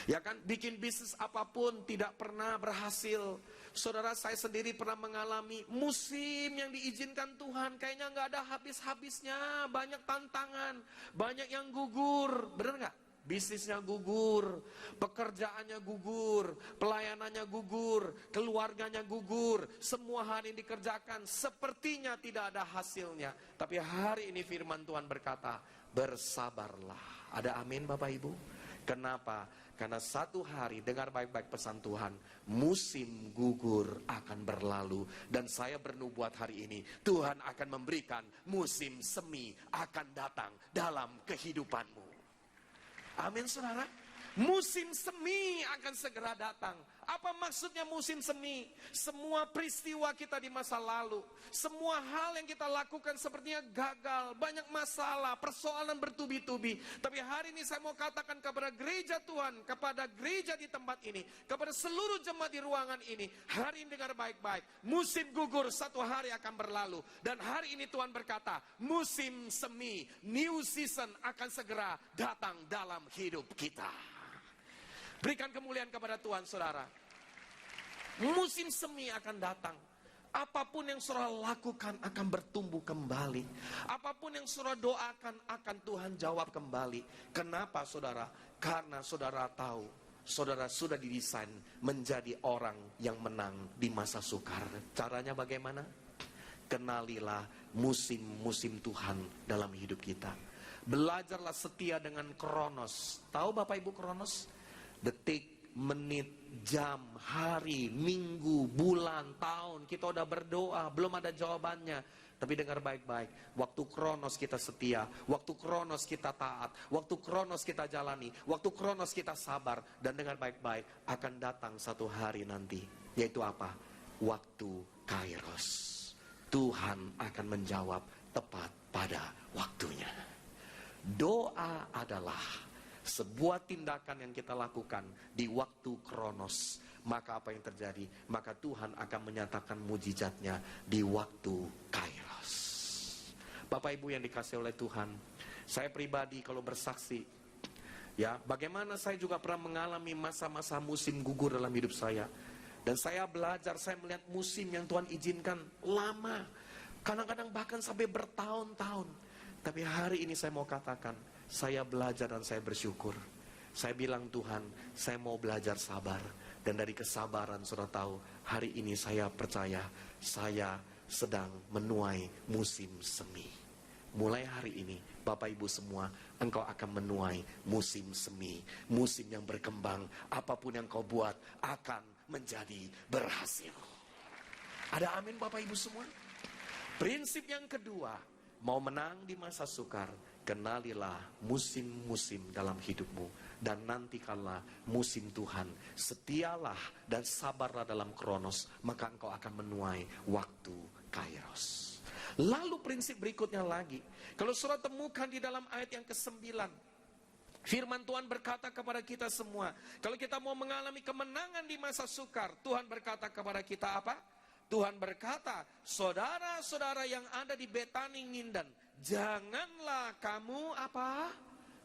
Ya kan, bikin bisnis apapun tidak pernah berhasil. Saudara, saya sendiri pernah mengalami musim yang diizinkan Tuhan, kayaknya nggak ada habis-habisnya, banyak tantangan, banyak yang gugur, benar nggak? Bisnisnya gugur, pekerjaannya gugur, pelayanannya gugur, keluarganya gugur, semua hari ini dikerjakan, sepertinya tidak ada hasilnya. Tapi hari ini firman Tuhan berkata, bersabarlah. Ada amin Bapak Ibu? Kenapa? Karena satu hari, dengar baik-baik pesan Tuhan, musim gugur akan berlalu. Dan saya bernubuat hari ini, Tuhan akan memberikan musim semi akan datang dalam kehidupanmu. Amin saudara. Musim semi akan segera datang. Apa maksudnya musim semi? Semua peristiwa kita di masa lalu, semua hal yang kita lakukan sepertinya gagal, banyak masalah, persoalan bertubi-tubi. Tapi hari ini saya mau katakan kepada gereja Tuhan, kepada gereja di tempat ini, kepada seluruh jemaat di ruangan ini, hari ini dengar baik-baik, musim gugur satu hari akan berlalu. Dan hari ini Tuhan berkata, musim semi, new season akan segera datang dalam hidup kita. Berikan kemuliaan kepada Tuhan saudara. Musim semi akan datang. Apapun yang saudara lakukan akan bertumbuh kembali. Apapun yang saudara doakan akan Tuhan jawab kembali. Kenapa saudara? Karena saudara tahu, saudara sudah didesain menjadi orang yang menang di masa sukar. Caranya bagaimana? Kenalilah musim-musim Tuhan dalam hidup kita. Belajarlah setia dengan kronos. Tahu Bapak Ibu kronos? Detik, menit, jam, hari, minggu, bulan, tahun. Kita udah berdoa, belum ada jawabannya. Tapi dengar baik-baik, waktu kronos kita setia, waktu kronos kita taat, waktu kronos kita jalani, waktu kronos kita sabar. Dan dengar baik-baik, akan datang satu hari nanti. Yaitu apa? Waktu kairos. Tuhan akan menjawab tepat pada waktunya. Doa adalah sebuah tindakan yang kita lakukan di waktu kronos. Maka apa yang terjadi? Maka Tuhan akan menyatakan mujizatnya di waktu kairos. Bapak Ibu yang dikasihi oleh Tuhan, saya pribadi kalau bersaksi, ya, bagaimana saya juga pernah mengalami masa-masa musim gugur dalam hidup saya. Dan saya belajar, saya melihat musim yang Tuhan izinkan lama, kadang-kadang bahkan sampai bertahun-tahun. Tapi hari ini saya mau katakan, saya belajar dan saya bersyukur. Saya bilang, Tuhan, saya mau belajar sabar. Dan dari kesabaran, saudara tahu, hari ini saya percaya, saya sedang menuai musim semi. Mulai hari ini, Bapak Ibu semua, engkau akan menuai musim semi. Musim yang berkembang, apapun yang kau buat akan menjadi berhasil. Ada amin Bapak Ibu semua? Prinsip yang kedua, mau menang di masa sukar, kenalilah musim-musim dalam hidupmu. Dan nantikanlah musim Tuhan. Setialah dan sabarlah dalam kronos, maka engkau akan menuai waktu kairos. Lalu prinsip berikutnya lagi, kalau saudara temukan di dalam ayat yang ke-9, firman Tuhan berkata kepada kita semua, kalau kita mau mengalami kemenangan di masa sukar, Tuhan berkata kepada kita apa? Tuhan berkata, saudara-saudara yang ada di Betani Ngindan, janganlah kamu apa?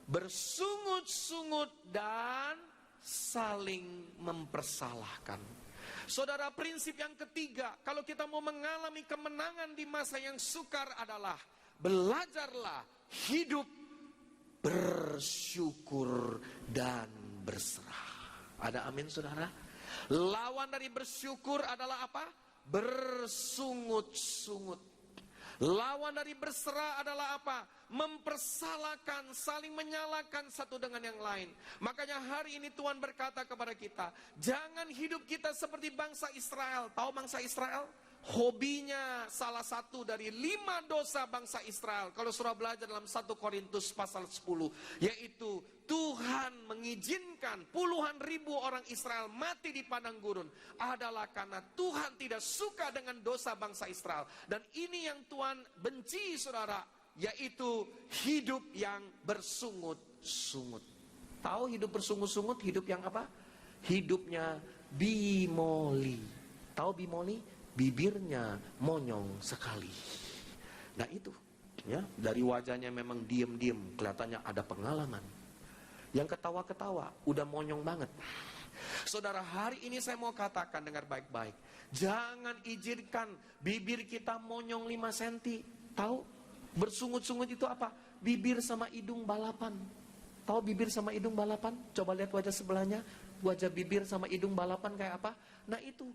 Bersungut-sungut dan saling mempersalahkan. Saudara, prinsip yang ketiga, kalau kita mau mengalami kemenangan di masa yang sukar adalah belajarlah hidup bersyukur dan berserah. Ada amin saudara? Lawan dari bersyukur adalah apa? Bersungut-sungut. Lawan dari berserah adalah apa? Mempersalahkan, saling menyalahkan satu dengan yang lain. Makanya hari ini Tuhan berkata kepada kita, jangan hidup kita seperti bangsa Israel. Tahu bangsa Israel? hobinya salah satu dari 5 dosa bangsa Israel. Kalau surah belajar dalam 1 Korintus pasal 10, yaitu Tuhan mengizinkan puluhan ribu orang Israel mati di padang gurun adalah karena Tuhan tidak suka dengan dosa bangsa Israel. Dan ini yang Tuhan benci, saudara, yaitu hidup yang bersungut-sungut. Tahu hidup bersungut-sungut, hidup yang apa? Hidupnya bimoli. Tahu bimoli? Bibirnya monyong sekali. Nah itu, ya, dari wajahnya memang diem-diem, kelihatannya ada pengalaman. Yang ketawa-ketawa, udah monyong banget. Saudara, hari ini saya mau katakan, dengar baik-baik. Jangan izinkan bibir kita monyong 5 cm. Tahu? Bersungut-sungut itu apa? Bibir sama hidung balapan. Tahu bibir sama hidung balapan? Coba lihat wajah sebelahnya. Wajah bibir sama hidung balapan kayak apa? Nah itu,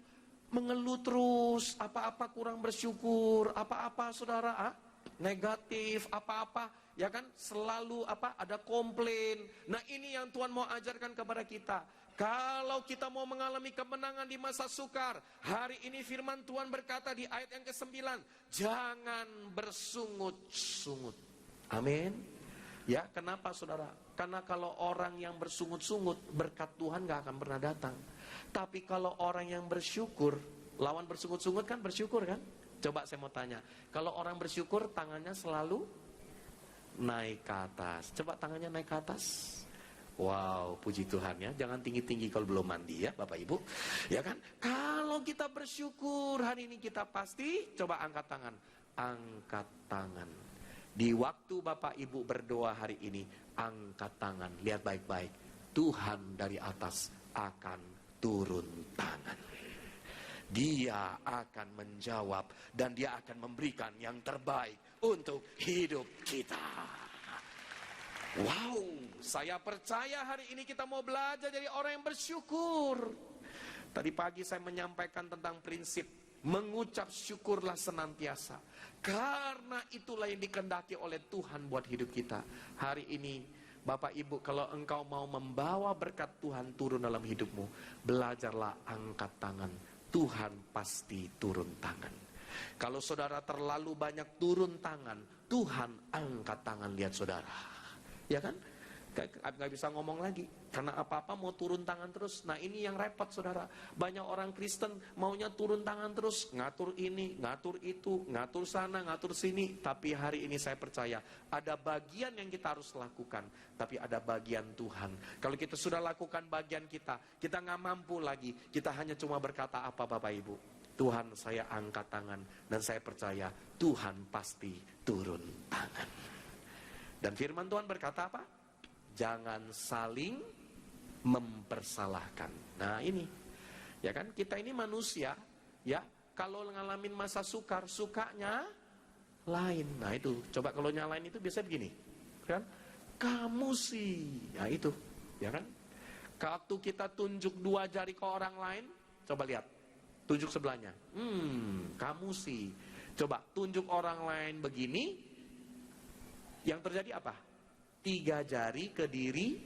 mengeluh terus, apa-apa kurang bersyukur, apa-apa saudara, negatif, apa-apa, ya kan, selalu apa, ada komplain. Nah ini yang Tuhan mau ajarkan kepada kita. Kalau kita mau mengalami kemenangan di masa sukar, hari ini firman Tuhan berkata di ayat yang ke-9, jangan bersungut-sungut. Amin. Ya, kenapa saudara? Karena kalau orang yang bersungut-sungut, berkat Tuhan gak akan pernah datang. Tapi kalau orang yang bersyukur, lawan bersungut-sungut kan bersyukur kan? Coba saya mau tanya, kalau orang bersyukur tangannya selalu naik ke atas. Coba tangannya naik ke atas. Wow, puji Tuhan ya. Jangan tinggi-tinggi kalau belum mandi ya Bapak Ibu. Ya kan? Kalau kita bersyukur hari ini kita pasti, coba angkat tangan. Angkat tangan. Di waktu Bapak Ibu berdoa hari ini, angkat tangan. Lihat baik-baik. Tuhan dari atas akan turun tangan. Dia akan menjawab dan dia akan memberikan yang terbaik untuk hidup kita. Wow, saya percaya hari ini kita mau belajar dari orang yang bersyukur. Tadi pagi saya menyampaikan tentang prinsip mengucap syukurlah senantiasa. Karena itulah yang dikehendaki oleh Tuhan buat hidup kita. Hari ini Bapak Ibu, kalau engkau mau membawa berkat Tuhan turun dalam hidupmu, belajarlah angkat tangan. Tuhan pasti turun tangan. Kalau saudara terlalu banyak turun tangan, Tuhan angkat tangan, lihat saudara. Ya kan? Gak bisa ngomong lagi. Karena apa-apa mau turun tangan terus. Nah ini yang repot saudara. Banyak orang Kristen maunya turun tangan terus. Ngatur ini, ngatur itu, ngatur sana, ngatur sini. Tapi hari ini saya percaya ada bagian yang kita harus lakukan. Tapi ada bagian Tuhan. Kalau kita sudah lakukan bagian kita gak mampu lagi. Kita hanya cuma berkata apa Bapak Ibu? Tuhan, saya angkat tangan. Dan saya percaya Tuhan pasti turun tangan. Dan firman Tuhan berkata apa? Jangan saling mempersalahkan. Nah ini, ya kan, kita ini manusia, ya, kalau ngalamin masa sukar, sukanya lain. Nah itu, coba kalau nyalain itu biasanya begini, kan? Kamu sih, ya itu, ya kan? Waktu kita tunjuk 2 jari ke orang lain, coba lihat, tunjuk sebelahnya. Kamu sih. Coba tunjuk orang lain begini, yang terjadi apa? 3 jari ke diri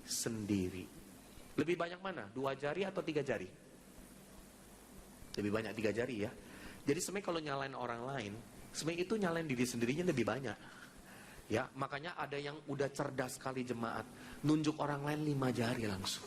sendiri. Lebih banyak mana? 2 jari atau 3 jari? Lebih banyak 3 jari ya. Jadi sebenarnya kalau nyalain orang lain, sebenarnya itu nyalain diri sendirinya lebih banyak. Ya, makanya ada yang udah cerdas sekali jemaat, nunjuk orang lain 5 jari langsung.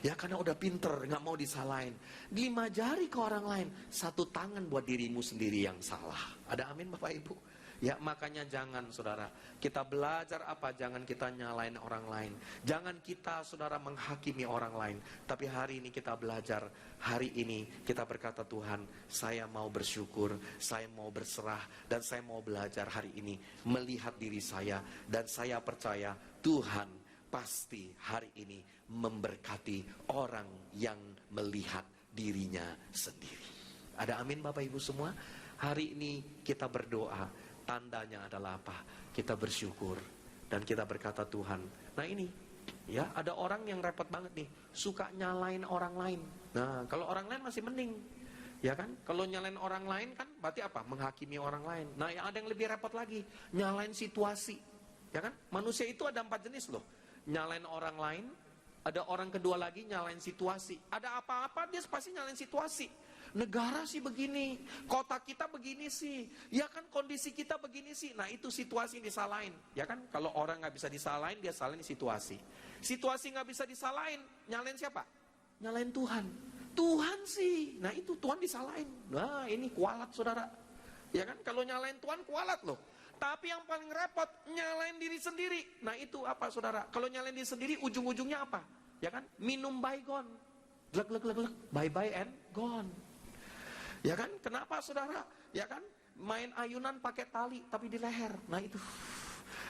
Ya karena udah pinter, gak mau disalahin. 5 jari ke orang lain, 1 tangan buat dirimu sendiri yang salah. Ada amin Bapak Ibu? Ya makanya jangan saudara, kita belajar apa? Jangan kita nyalain orang lain. Jangan kita saudara menghakimi orang lain. Tapi hari ini kita belajar, hari ini kita berkata Tuhan, saya mau bersyukur, saya mau berserah, dan saya mau belajar hari ini melihat diri saya. Dan saya percaya Tuhan pasti hari ini memberkati orang yang melihat dirinya sendiri. Ada amin Bapak Ibu semua? Hari ini kita berdoa. Tandanya adalah apa? Kita bersyukur dan kita berkata Tuhan. Nah ini, ya ada orang yang repot banget nih, suka nyalain orang lain. Nah kalau orang lain masih mending, ya kan? Kalau nyalain orang lain kan berarti apa? Menghakimi orang lain. Nah yang ada yang lebih repot lagi, nyalain situasi, ya kan? Manusia itu ada 4 jenis loh. Nyalain orang lain, ada orang kedua lagi nyalain situasi. Ada apa-apa dia pasti nyalain situasi. negara sih begini, kota kita begini sih, ya kan kondisi kita begini sih. Nah itu situasi yang disalahin, ya kan. Kalau orang nggak bisa disalahin, dia salahin situasi. Situasi nggak bisa disalahin, nyalain siapa? Nyalain Tuhan. Tuhan sih, nah itu Tuhan disalahin. Nah ini kualat saudara, ya kan. Kalau nyalain Tuhan kualat loh. Tapi yang paling repot, nyalain diri sendiri. Nah itu apa saudara? Kalau nyalain diri sendiri, ujung-ujungnya apa? Ya kan, minum baygon, glek, bye-bye and gone. Ya kan, kenapa saudara? Ya kan, main ayunan pakai tali tapi di leher. Nah itu,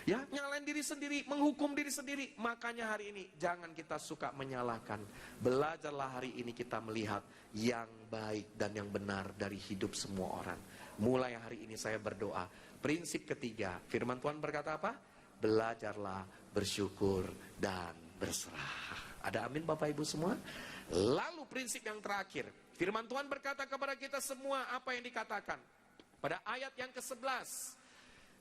ya nyalain diri sendiri, menghukum diri sendiri. Makanya hari ini jangan kita suka menyalahkan. Belajarlah hari ini kita melihat yang baik dan yang benar dari hidup semua orang. Mulai hari ini saya berdoa. Prinsip ketiga, firman Tuhan berkata apa? Belajarlah bersyukur dan berserah. Ada amin Bapak Ibu semua? Lalu prinsip yang terakhir, firman Tuhan berkata kepada kita semua apa yang dikatakan pada ayat yang ke-11.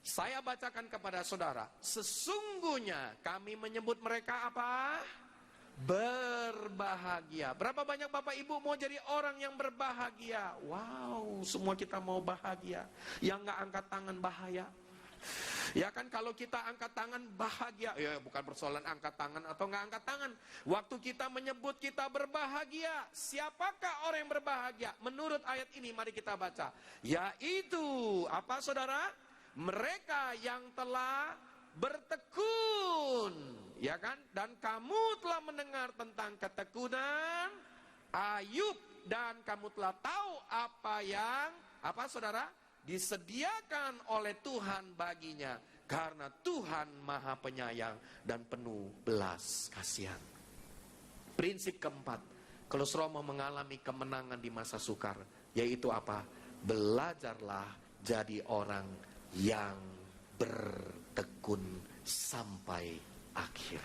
Saya bacakan kepada saudara. Sesungguhnya kami menyebut mereka apa? Berbahagia. Berapa banyak Bapak Ibu mau jadi orang yang berbahagia? Wow, semua kita mau bahagia. Yang gak angkat tangan bahaya. Ya kan, kalau kita angkat tangan bahagia, ya bukan persoalan angkat tangan atau nggak angkat tangan. Waktu kita menyebut kita berbahagia, siapakah orang yang berbahagia? Menurut ayat ini mari kita baca. Yaitu apa saudara? Mereka yang telah bertekun, ya kan? Dan kamu telah mendengar tentang ketekunan Ayub, dan kamu telah tahu apa yang saudara? Disediakan oleh Tuhan baginya, karena Tuhan Maha Penyayang dan penuh belas kasihan. Prinsip keempat, kalau saudara mau mengalami kemenangan di masa sukar, yaitu apa? Belajarlah jadi orang yang bertekun sampai akhir.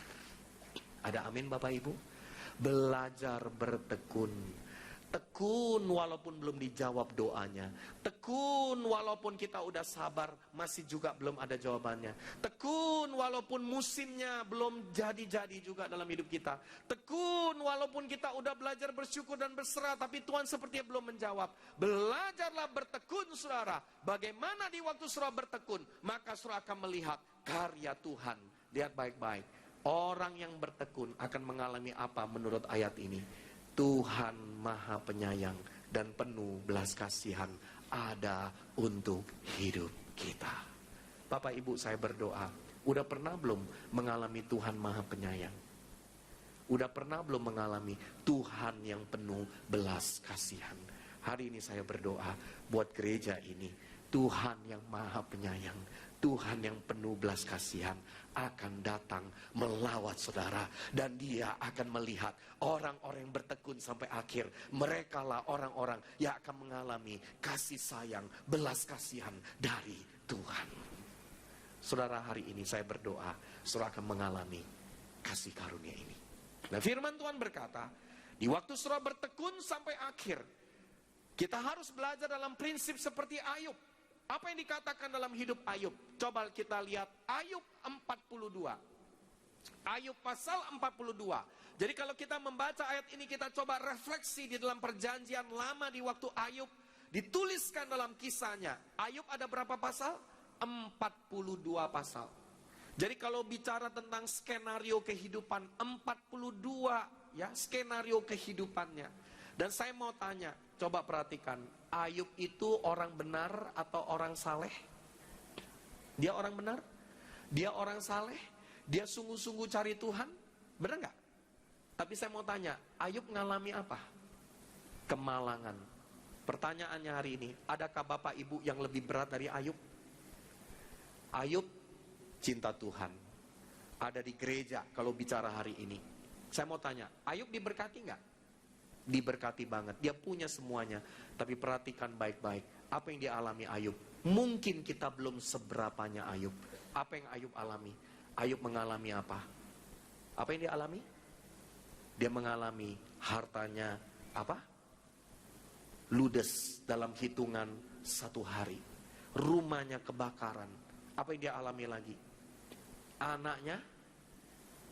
Ada amin Bapak Ibu? Belajar bertekun. Tekun walaupun belum dijawab doanya. Tekun walaupun kita udah sabar, masih juga belum ada jawabannya. Tekun walaupun musimnya belum jadi-jadi juga dalam hidup kita. Tekun walaupun kita udah belajar bersyukur dan berserah, tapi Tuhan sepertinya belum menjawab. Belajarlah bertekun saudara. Bagaimana di waktu saudara bertekun, maka saudara akan melihat karya Tuhan. Lihat baik-baik. Orang yang bertekun akan mengalami apa menurut ayat ini? Tuhan Maha Penyayang dan penuh belas kasihan ada untuk hidup kita. Bapak Ibu, saya berdoa, udah pernah belum mengalami Tuhan Maha Penyayang? Udah pernah belum mengalami Tuhan yang penuh belas kasihan? Hari ini saya berdoa buat gereja ini, Tuhan yang Maha Penyayang, Tuhan yang penuh belas kasihan akan datang melawat saudara, dan dia akan melihat orang-orang yang bertekun sampai akhir. Mereka lah orang-orang yang akan mengalami kasih sayang, belas kasihan dari Tuhan. Saudara, hari ini saya berdoa saudara akan mengalami kasih karunia ini. Nah, firman Tuhan berkata, di waktu saudara bertekun sampai akhir, kita harus belajar dalam prinsip seperti Ayub. Apa yang dikatakan dalam hidup Ayub? Coba kita lihat Ayub 42. Ayub pasal 42. Jadi kalau kita membaca ayat ini, kita coba refleksi di dalam perjanjian lama di waktu Ayub dituliskan dalam kisahnya. Ayub ada berapa pasal? 42 pasal. Jadi kalau bicara tentang skenario kehidupan, 42 ya skenario kehidupannya. Dan saya mau tanya, coba perhatikan, Ayub itu orang benar atau orang saleh? Dia orang benar? Dia orang saleh? Dia sungguh-sungguh cari Tuhan? Benar nggak? Tapi saya mau tanya, Ayub ngalami apa? Kemalangan. Pertanyaannya hari ini, adakah Bapak Ibu yang lebih berat dari Ayub? Ayub cinta Tuhan. Ada di gereja kalau bicara hari ini. Saya mau tanya, Ayub diberkati nggak? Diberkati banget, dia punya semuanya. Tapi perhatikan baik-baik, apa yang dialami Ayub. Mungkin kita belum seberapanya Ayub. Apa yang Ayub alami? Ayub mengalami apa? Apa yang dia alami? Dia mengalami hartanya apa? Ludes dalam hitungan 1 hari. Rumahnya kebakaran. Apa yang dia alami lagi? Anaknya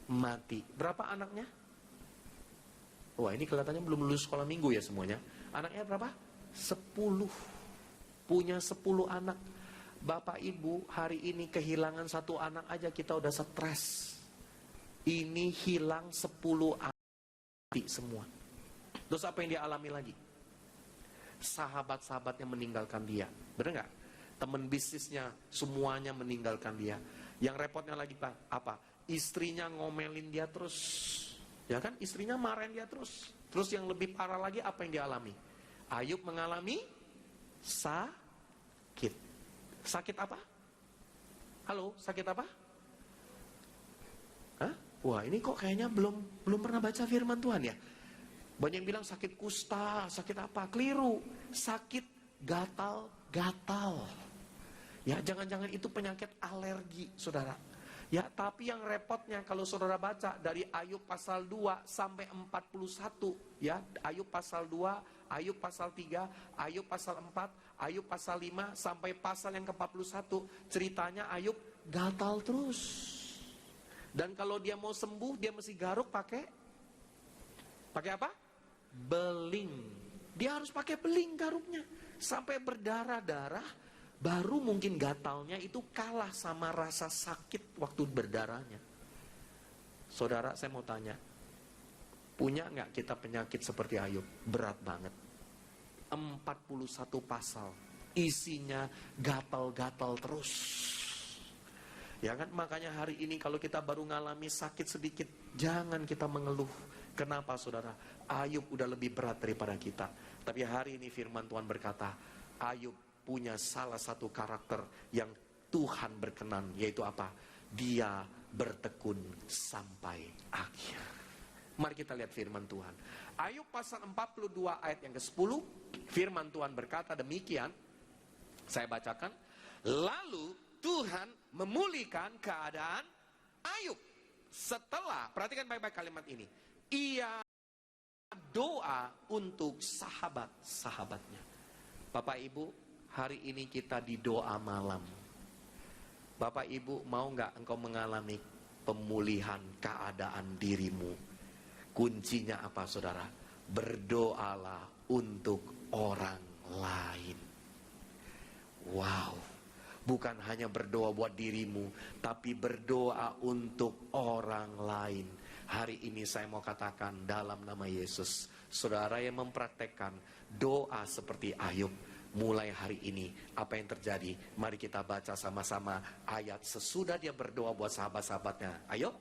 mati. Berapa anaknya? Wah, ini kelihatannya belum lulus sekolah minggu ya semuanya. Anaknya berapa? 10. Punya 10 anak. Bapak Ibu hari ini kehilangan 1 anak aja kita udah stres. Ini hilang 10 anak semua. Terus apa yang dia alami lagi? Sahabat-sahabatnya meninggalkan dia. Benar nggak? Teman bisnisnya semuanya meninggalkan dia. Yang repotnya lagi apa? Istrinya ngomelin dia terus. Ya kan? Istrinya marahin dia terus. Terus yang lebih parah lagi apa yang dia alami? Ayub mengalami sakit. Sakit apa? Halo, sakit apa? Hah? Wah, ini kok kayaknya belum pernah baca firman Tuhan ya? Banyak yang bilang sakit kusta, sakit apa? Keliru. Sakit gatal-gatal. Ya, jangan-jangan itu penyakit alergi, saudara. Ya, tapi yang repotnya kalau saudara baca dari Ayub pasal 2 sampai 41, ya, Ayub pasal 2, Ayub pasal 3, Ayub pasal 4, Ayub pasal 5 sampai pasal yang ke-41, ceritanya Ayub gatal terus. Dan kalau dia mau sembuh, dia mesti garuk pakai apa? Beling. Dia harus pakai beling garuknya sampai berdarah-darah. Baru mungkin gatalnya itu kalah sama rasa sakit waktu berdarahnya. Saudara, saya mau tanya, punya nggak kita penyakit seperti Ayub? Berat banget. 41 pasal, isinya gatal-gatal terus. Ya kan, makanya hari ini kalau kita baru ngalami sakit sedikit, jangan kita mengeluh. Kenapa saudara? Ayub udah lebih berat daripada kita. Tapi hari ini firman Tuhan berkata, Ayub punya salah satu karakter yang Tuhan berkenan, yaitu apa? Dia bertekun sampai akhir. Mari kita lihat firman Tuhan. Ayub pasal 42 ayat yang ke-10, firman Tuhan berkata demikian. Saya bacakan. Lalu Tuhan memulihkan keadaan Ayub. Setelah, perhatikan baik-baik kalimat ini. Ia doa untuk sahabat-sahabatnya. Bapak Ibu, hari ini kita di doa malam. Bapak Ibu, mau nggak engkau mengalami pemulihan keadaan dirimu? Kuncinya apa saudara? Berdoalah untuk orang lain. Wow, bukan hanya berdoa buat dirimu, tapi berdoa untuk orang lain. Hari ini saya mau katakan dalam nama Yesus, saudara yang mempraktekkan doa seperti Ayub, mulai hari ini apa yang terjadi? Mari kita baca sama-sama ayat sesudah dia berdoa buat sahabat-sahabatnya. Ayo.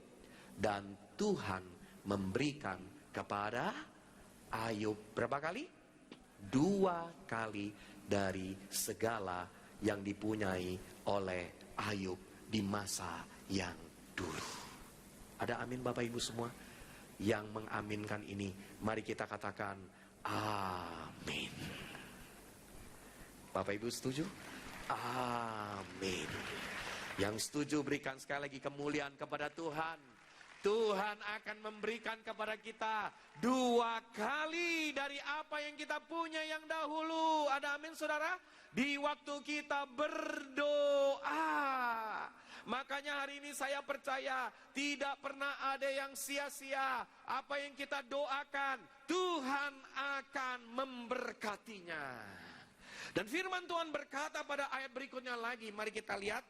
Dan Tuhan memberikan kepada Ayub berapa kali? 2 kali dari segala yang dipunyai oleh Ayub di masa yang dulu. Ada amin Bapak Ibu semua? Yang mengaminkan ini, mari kita katakan amin. Bapak Ibu setuju? Amin. Yang setuju berikan sekali lagi kemuliaan kepada Tuhan. Tuhan akan memberikan kepada kita 2 kali dari apa yang kita punya yang dahulu. Ada amin saudara? Di waktu kita berdoa. Makanya hari ini saya percaya tidak pernah ada yang sia-sia. Apa yang kita doakan, Tuhan akan memberkatinya. Dan firman Tuhan berkata pada ayat berikutnya lagi, mari kita lihat,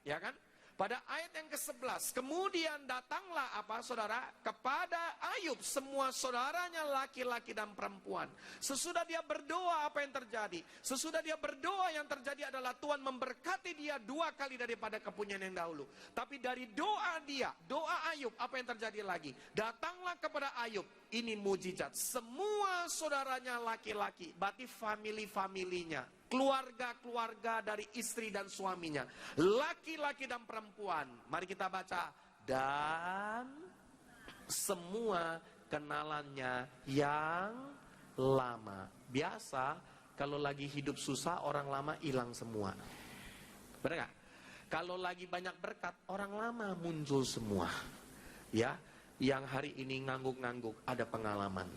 ya kan? Pada ayat yang ke-11, kemudian datanglah apa saudara? Kepada Ayub semua saudaranya laki-laki dan perempuan. Sesudah dia berdoa apa yang terjadi? Sesudah dia berdoa yang terjadi adalah Tuhan memberkati dia 2 kali daripada kepunyaan yang dahulu. Tapi dari doa dia, doa Ayub, apa yang terjadi lagi? Datanglah kepada Ayub, ini mujizat. Semua saudaranya laki-laki, berarti family-familinya. Keluarga-keluarga dari istri dan suaminya, laki-laki dan perempuan. Mari kita baca. Dan semua kenalannya yang lama. Biasa kalau lagi hidup susah, orang lama hilang semua. Benar gak? Kalau lagi banyak berkat, orang lama muncul semua. Ya, yang hari ini ngangguk-ngangguk ada pengalaman.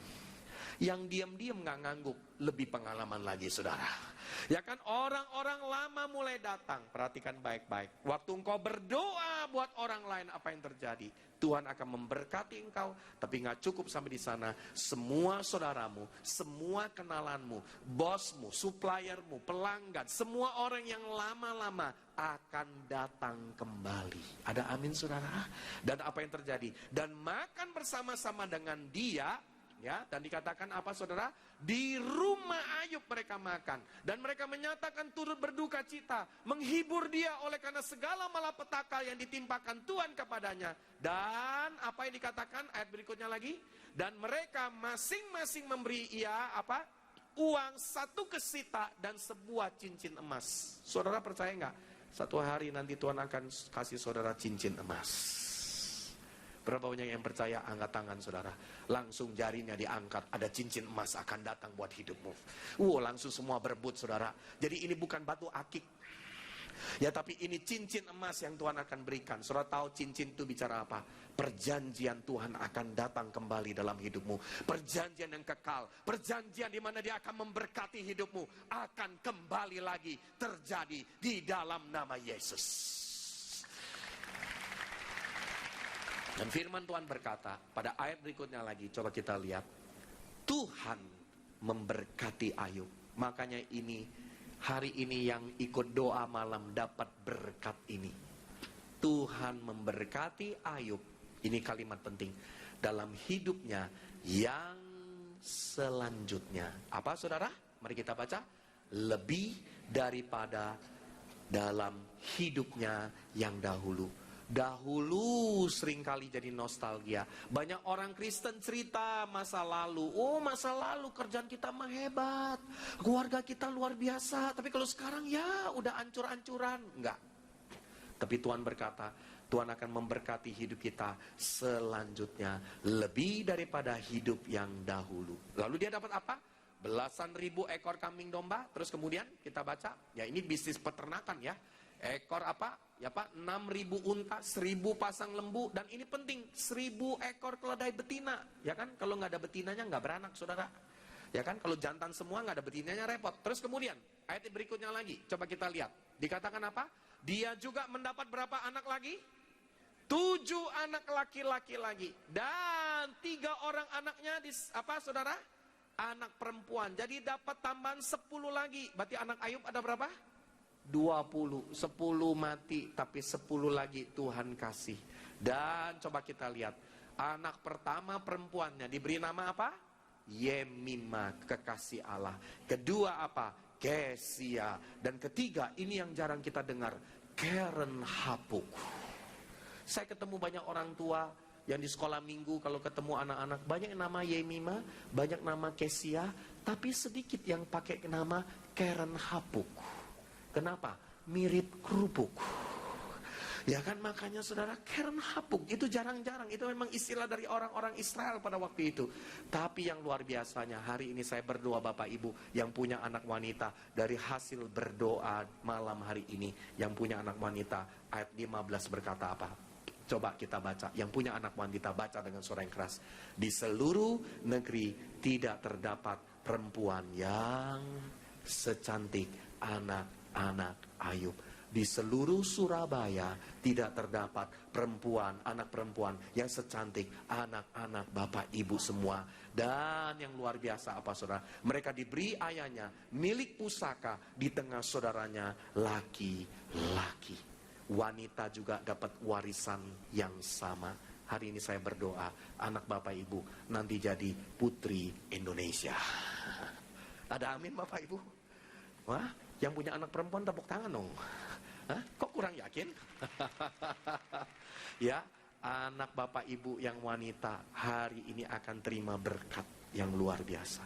Yang diam-diam gak ngangguk lebih pengalaman lagi saudara. Ya kan, orang-orang lama mulai mulai datang, perhatikan baik-baik. Waktu engkau berdoa buat orang lain, apa yang terjadi? Tuhan akan memberkati engkau, tapi nggak cukup sampai di sana. Semua saudaramu, semua kenalanmu, bosmu, suppliermu, pelanggan, semua orang yang lama-lama akan datang kembali. Ada amin saudara? Dan apa yang terjadi? Dan makan bersama-sama dengan dia, ya, dan dikatakan apa saudara? Di rumah Ayub mereka makan, dan mereka menyatakan turut berduka cita, menghibur dia oleh karena segala malapetaka yang ditimpakan Tuhan kepadanya. Dan apa yang dikatakan ayat berikutnya lagi? Dan mereka masing-masing memberi ia apa? Uang 1 kesita dan sebuah cincin emas. Saudara percaya nggak? Satu hari nanti Tuhan akan kasih saudara cincin emas. Berapa banyak yang percaya? Angkat tangan saudara. Langsung jarinya diangkat. Ada cincin emas akan datang buat hidupmu. Langsung semua berebut saudara. Jadi ini bukan batu akik. Ya tapi ini cincin emas yang Tuhan akan berikan. Saudara tahu cincin itu bicara apa? Perjanjian Tuhan akan datang kembali dalam hidupmu. Perjanjian yang kekal. Perjanjian di mana dia akan memberkati hidupmu. Akan kembali lagi terjadi di dalam nama Yesus. Dan firman Tuhan berkata, pada ayat berikutnya lagi, coba kita lihat. Tuhan memberkati Ayub. Makanya ini, hari ini yang ikut doa malam dapat berkat ini. Tuhan memberkati Ayub. Ini kalimat penting. Dalam hidupnya yang selanjutnya. Apa saudara? Mari kita baca. Lebih daripada dalam hidupnya yang dahulu. Dahulu seringkali jadi nostalgia. Banyak orang Kristen cerita masa lalu. Masa lalu kerjaan kita mah hebat, keluarga kita luar biasa. Tapi kalau sekarang ya udah ancur-ancuran. Enggak. Tapi Tuhan berkata, Tuhan akan memberkati hidup kita selanjutnya. Lebih daripada hidup yang dahulu. Lalu dia dapat apa? Belasan ribu ekor kambing domba. Terus kemudian kita baca, ya ini bisnis peternakan ya. Ekor apa? Ya Pak, 6.000 unta, 1.000 pasang lembu, dan ini penting, 1.000 ekor keledai betina. Ya kan, kalau nggak ada betinanya nggak beranak, saudara. Ya kan, kalau jantan semua nggak ada betinanya repot. Terus kemudian, ayat berikutnya lagi, coba kita lihat. Dikatakan apa? Dia juga mendapat berapa anak lagi? 7 anak laki-laki lagi. Dan 3 orang anaknya, apa saudara? Anak perempuan. Jadi dapat tambahan 10 lagi. Berarti anak Ayub ada berapa? 20, 10 mati, tapi 10 lagi Tuhan kasih. Dan coba kita lihat, anak pertama perempuannya diberi nama apa? Yemima, kekasih Allah. Kedua apa? Kesia. Dan ketiga, ini yang jarang kita dengar, Keren Hapuk. Saya ketemu banyak orang tua yang di sekolah minggu, kalau ketemu anak-anak, banyak nama Yemima, banyak nama Kesia, tapi sedikit yang pakai nama Keren Hapuk. Kenapa? Mirip kerupuk. Ya kan, makanya saudara, Keren Hapuk itu jarang-jarang. Itu memang istilah dari orang-orang Israel pada waktu itu. Tapi yang luar biasanya, hari ini saya berdoa Bapak Ibu yang punya anak wanita, dari hasil berdoa malam hari ini, yang punya anak wanita, ayat 15 berkata apa? Coba kita baca. Yang punya anak wanita, baca dengan suara yang keras. Di seluruh negeri tidak terdapat perempuan yang secantik anak Ayub. Di seluruh Surabaya tidak terdapat perempuan, anak perempuan yang secantik anak-anak Bapak Ibu semua. Dan yang luar biasa apa saudara? Mereka diberi ayahnya milik pusaka di tengah saudaranya laki-laki. Wanita juga dapat warisan yang sama. Hari ini saya berdoa, anak Bapak Ibu nanti jadi putri Indonesia. Ada amin Bapak Ibu? Wah, yang punya anak perempuan tepuk tangan dong. Hah? Kok kurang yakin? Ya, anak Bapak Ibu yang wanita hari ini akan terima berkat yang luar biasa.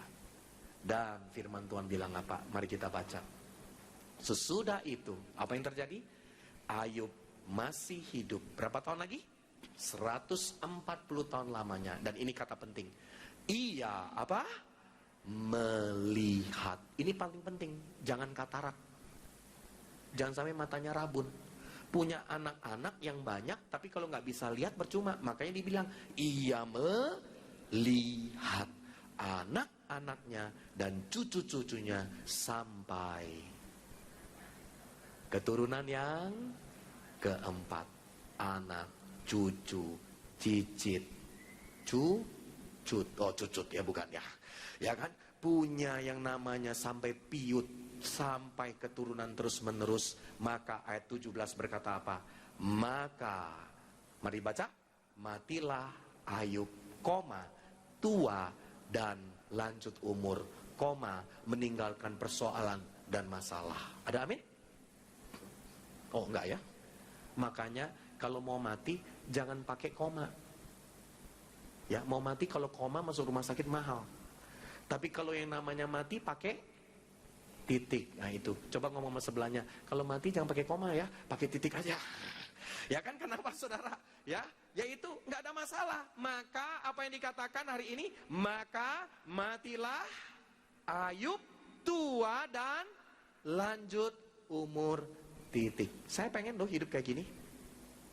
Dan firman Tuhan bilang apa? Mari kita baca. Sesudah itu, apa yang terjadi? Ayub masih hidup. Berapa tahun lagi? 140 tahun lamanya. Dan ini kata penting. Ia apa? Melihat. Ini paling penting. Jangan katarak. Jangan sampai matanya rabun. Punya anak-anak yang banyak, tapi kalau nggak bisa lihat percuma. Makanya dibilang, ia melihat anak-anaknya dan cucu-cucunya sampai Keturunan yang keempat, anak, cucu, cicit, cucut. Oh, cucut ya, bukan ya. Ya kan? Punya yang namanya sampai piut, sampai keturunan terus menerus. Maka ayat 17 berkata apa? Maka, mari baca, matilah Ayub, tua dan lanjut umur, meninggalkan persoalan dan masalah. Ada amin? Oh enggak ya? Makanya kalau mau mati jangan pakai koma. Ya, mau mati kalau koma masuk rumah sakit mahal. Tapi kalau yang namanya mati pakai titik. Nah itu, coba ngomong sama sebelahnya, kalau mati jangan pakai koma ya, pakai titik aja. Ya kan, kenapa saudara? Ya, yaitu nggak ada masalah. Maka apa yang dikatakan hari ini? Maka matilah Ayub, tua dan lanjut umur, titik. Saya pengen loh hidup kayak gini.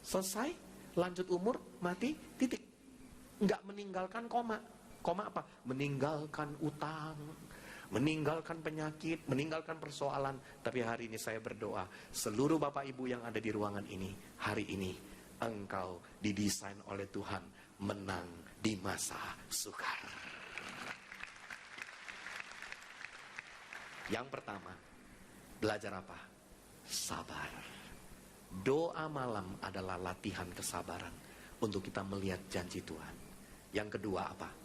Selesai, lanjut umur, mati, titik. Nggak meninggalkan koma. Koma apa? Meninggalkan utang, meninggalkan penyakit, meninggalkan persoalan. Tapi hari ini saya berdoa, seluruh Bapak Ibu yang ada di ruangan ini, hari ini engkau didesain oleh Tuhan menang di masa sukar. Yang pertama, belajar apa? Sabar. Doa malam adalah latihan kesabaran untuk kita melihat janji Tuhan. Yang kedua apa?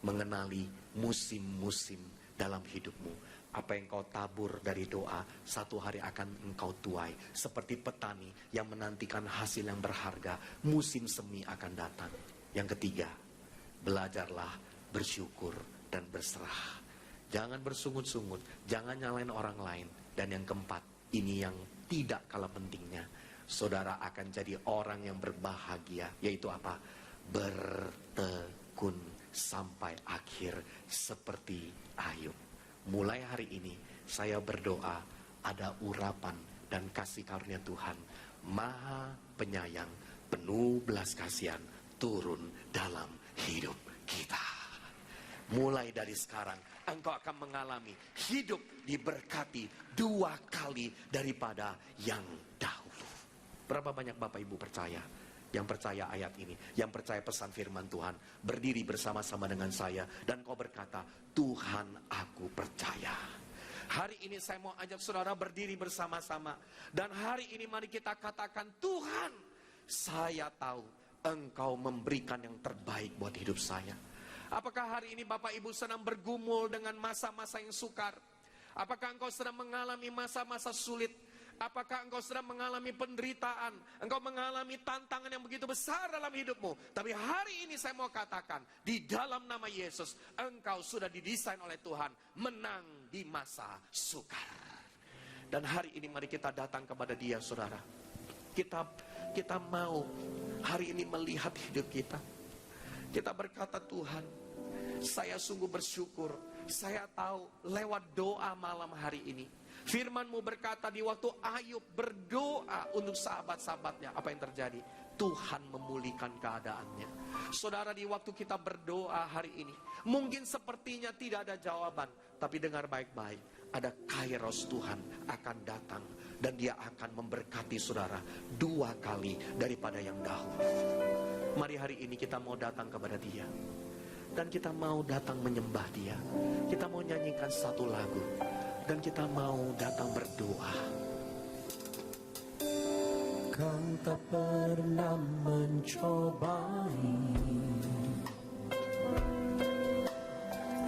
Mengenali musim-musim dalam hidupmu. Apa yang kau tabur dari doa, satu hari akan engkau tuai. Seperti petani yang menantikan hasil yang berharga, musim semi akan datang. Yang ketiga, belajarlah bersyukur dan berserah. Jangan bersungut-sungut, jangan nyalain orang lain. Dan yang keempat, ini yang tidak kalah pentingnya. Saudara akan jadi orang yang berbahagia, yaitu apa? Bertekun sampai akhir seperti Ayub. Mulai hari ini saya berdoa ada urapan dan kasih karunia Tuhan Maha Penyayang, penuh belas kasihan turun dalam hidup kita. Mulai dari sekarang engkau akan mengalami hidup diberkati 2 kali daripada yang dahulu. Berapa banyak Bapak Ibu percaya? Yang percaya ayat ini, yang percaya pesan firman Tuhan, berdiri bersama-sama dengan saya dan kau berkata, Tuhan aku percaya. Hari ini saya mau ajak saudara berdiri bersama-sama. Dan hari ini mari kita katakan, Tuhan, saya tahu Engkau memberikan yang terbaik buat hidup saya. Apakah hari ini Bapak Ibu sedang bergumul dengan masa-masa yang sukar? Apakah engkau sedang mengalami masa-masa sulit? Apakah engkau sedang mengalami penderitaan? Engkau mengalami tantangan yang begitu besar dalam hidupmu. Tapi hari ini saya mau katakan, di dalam nama Yesus, engkau sudah didesain oleh Tuhan menang di masa sukar. Dan hari ini mari kita datang kepada Dia, saudara. Kita mau hari ini melihat hidup kita. Kita berkata, Tuhan, saya sungguh bersyukur. Saya tahu lewat doa malam hari ini, firman-Mu berkata di waktu Ayub berdoa untuk sahabat-sahabatnya, apa yang terjadi? Tuhan memulihkan keadaannya. Saudara, di waktu kita berdoa hari ini, mungkin sepertinya tidak ada jawaban, tapi dengar baik-baik, ada kairos Tuhan akan datang dan Dia akan memberkati saudara 2 kali daripada yang dahulu. Mari hari ini kita mau datang kepada Dia. Dan kita mau datang menyembah Dia. Kita mau nyanyikan satu lagu. Dan kita mau datang berdoa. Kau tak pernah mencobai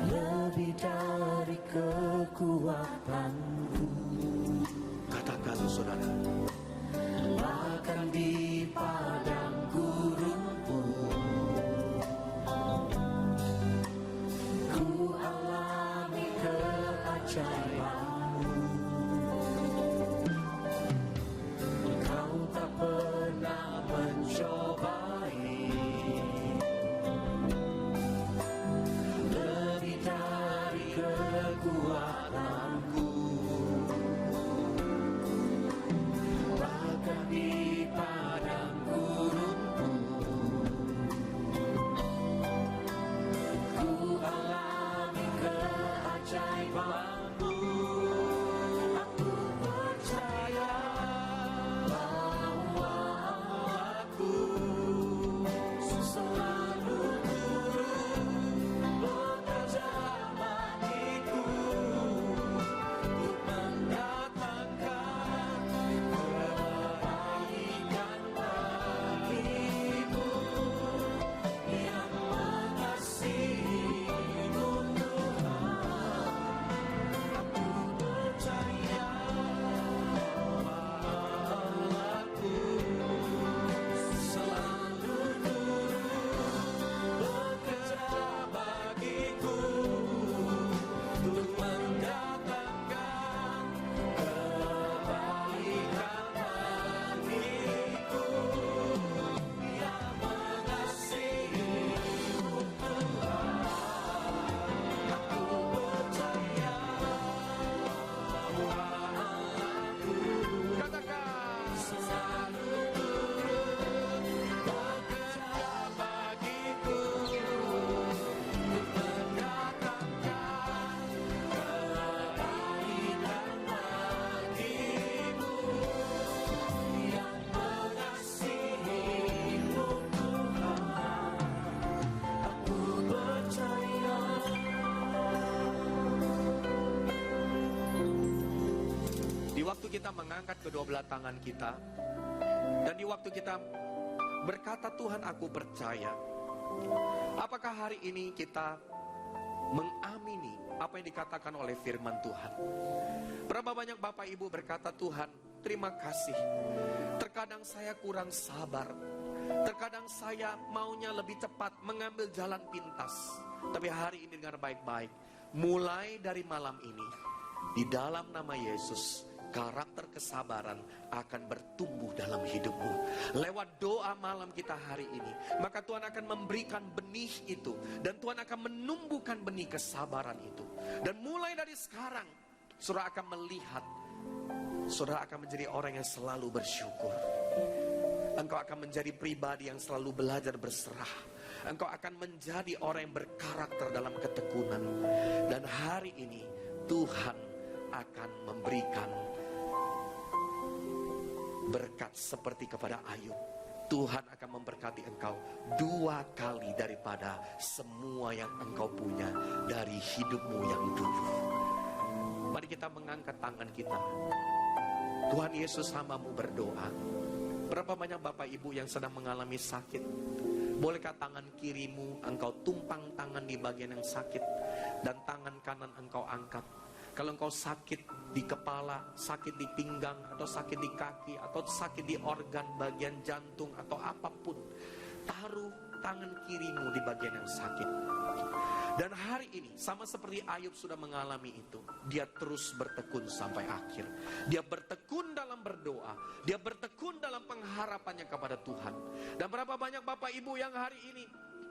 lebih dari kekuatanku. Katakan saudara, bahkan di padang gurun pun ku alami keajaiban-Mu. Kau tak pernah mencobai lebih dari kekuatanku. kita mengangkat kedua belah tangan kita, dan di waktu kita berkata, Tuhan aku percaya, apakah hari ini kita mengamini apa yang dikatakan oleh firman Tuhan? Berapa banyak Bapak Ibu berkata, Tuhan terima kasih, terkadang saya kurang sabar, terkadang saya maunya lebih cepat mengambil jalan pintas. Tapi hari ini dengar baik-baik, mulai dari malam ini, di dalam nama Yesus, karakter kesabaran akan bertumbuh dalam hidupmu. Lewat doa malam kita hari ini, maka Tuhan akan memberikan benih itu, dan Tuhan akan menumbuhkan benih kesabaran itu. Dan mulai dari sekarang, saudara akan melihat, saudara akan menjadi orang yang selalu bersyukur. Engkau akan menjadi pribadi yang selalu belajar berserah. Engkau akan menjadi orang yang berkarakter dalam ketekunan. Dan hari ini Tuhan akan memberikan berkat seperti kepada Ayub. Tuhan akan memberkati engkau 2 kali daripada semua yang engkau punya dari hidupmu yang dulu. Mari kita mengangkat tangan kita. Tuhan Yesus, hamba-Mu berdoa. Berapa banyak Bapak Ibu yang sedang mengalami sakit? Bolehkah tangan kirimu engkau tumpang tangan di bagian yang sakit, dan tangan kanan engkau angkat? Kalau engkau sakit di kepala, sakit di pinggang, atau sakit di kaki, atau sakit di organ bagian jantung, atau apapun, taruh tangan kirimu di bagian yang sakit. Dan hari ini, sama seperti Ayub sudah mengalami itu, dia terus bertekun sampai akhir. Dia bertekun dalam berdoa, dia bertekun dalam pengharapannya kepada Tuhan. Dan berapa banyak Bapak Ibu yang hari ini,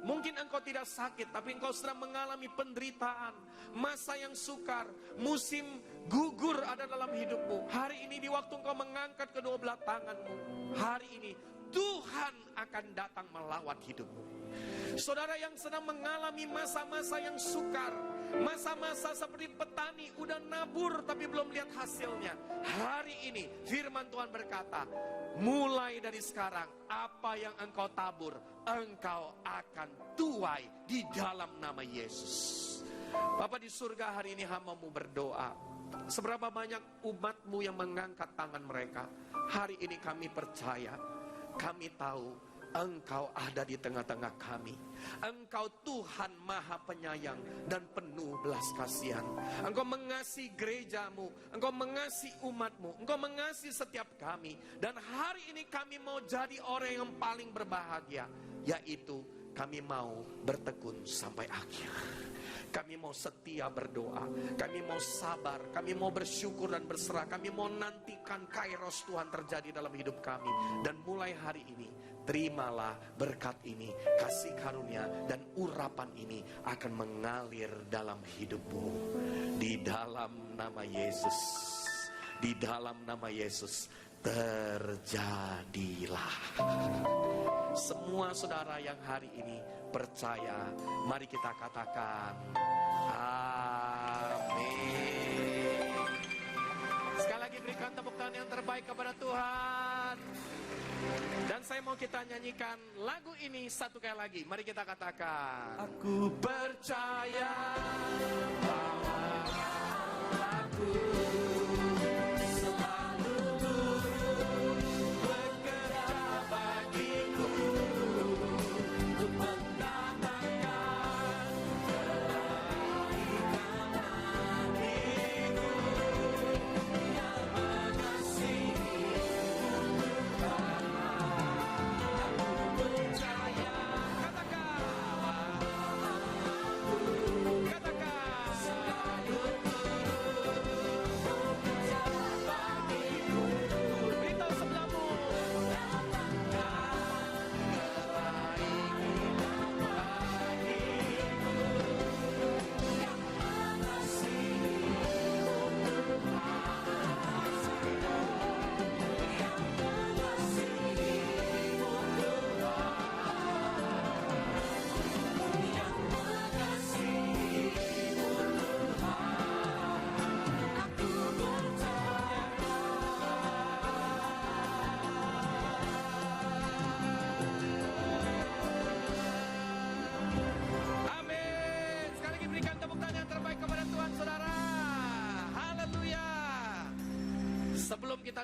mungkin engkau tidak sakit, tapi engkau sedang mengalami penderitaan, masa yang sukar, musim gugur ada dalam hidupmu. Hari ini di waktu engkau mengangkat kedua belah tanganmu, hari ini Tuhan akan datang melawat hidupmu. Saudara yang sedang mengalami masa-masa yang sukar, masa-masa seperti petani udah nabur tapi belum lihat hasilnya, hari ini firman Tuhan berkata, mulai dari sekarang apa yang engkau tabur, engkau akan tuai di dalam nama Yesus. Bapa di surga, hari ini hamba-Mu berdoa, seberapa banyak umat-Mu yang mengangkat tangan mereka, hari ini kami percaya, kami tahu Engkau ada di tengah-tengah kami. Engkau Tuhan Maha Penyayang dan penuh belas kasihan. Engkau mengasihi gerejamu, Engkau mengasihi umatmu, Engkau mengasihi setiap kami. Dan hari ini kami mau jadi orang yang paling berbahagia, yaitu kami mau bertekun sampai akhir. Kami mau setia berdoa, kami mau sabar, kami mau bersyukur dan berserah, kami mau nantikan kairos Tuhan terjadi dalam hidup kami. Dan mulai hari ini, terimalah berkat ini, kasih karunia dan urapan ini akan mengalir dalam hidupmu. Di dalam nama Yesus, di dalam nama Yesus, terjadilah. Semua saudara yang hari ini percaya, mari kita katakan amin. Sekali lagi berikan tepuk tangan yang terbaik kepada Tuhan. Dan saya mau kita nyanyikan lagu ini satu kali lagi. Mari kita katakan, aku percaya bahwa aku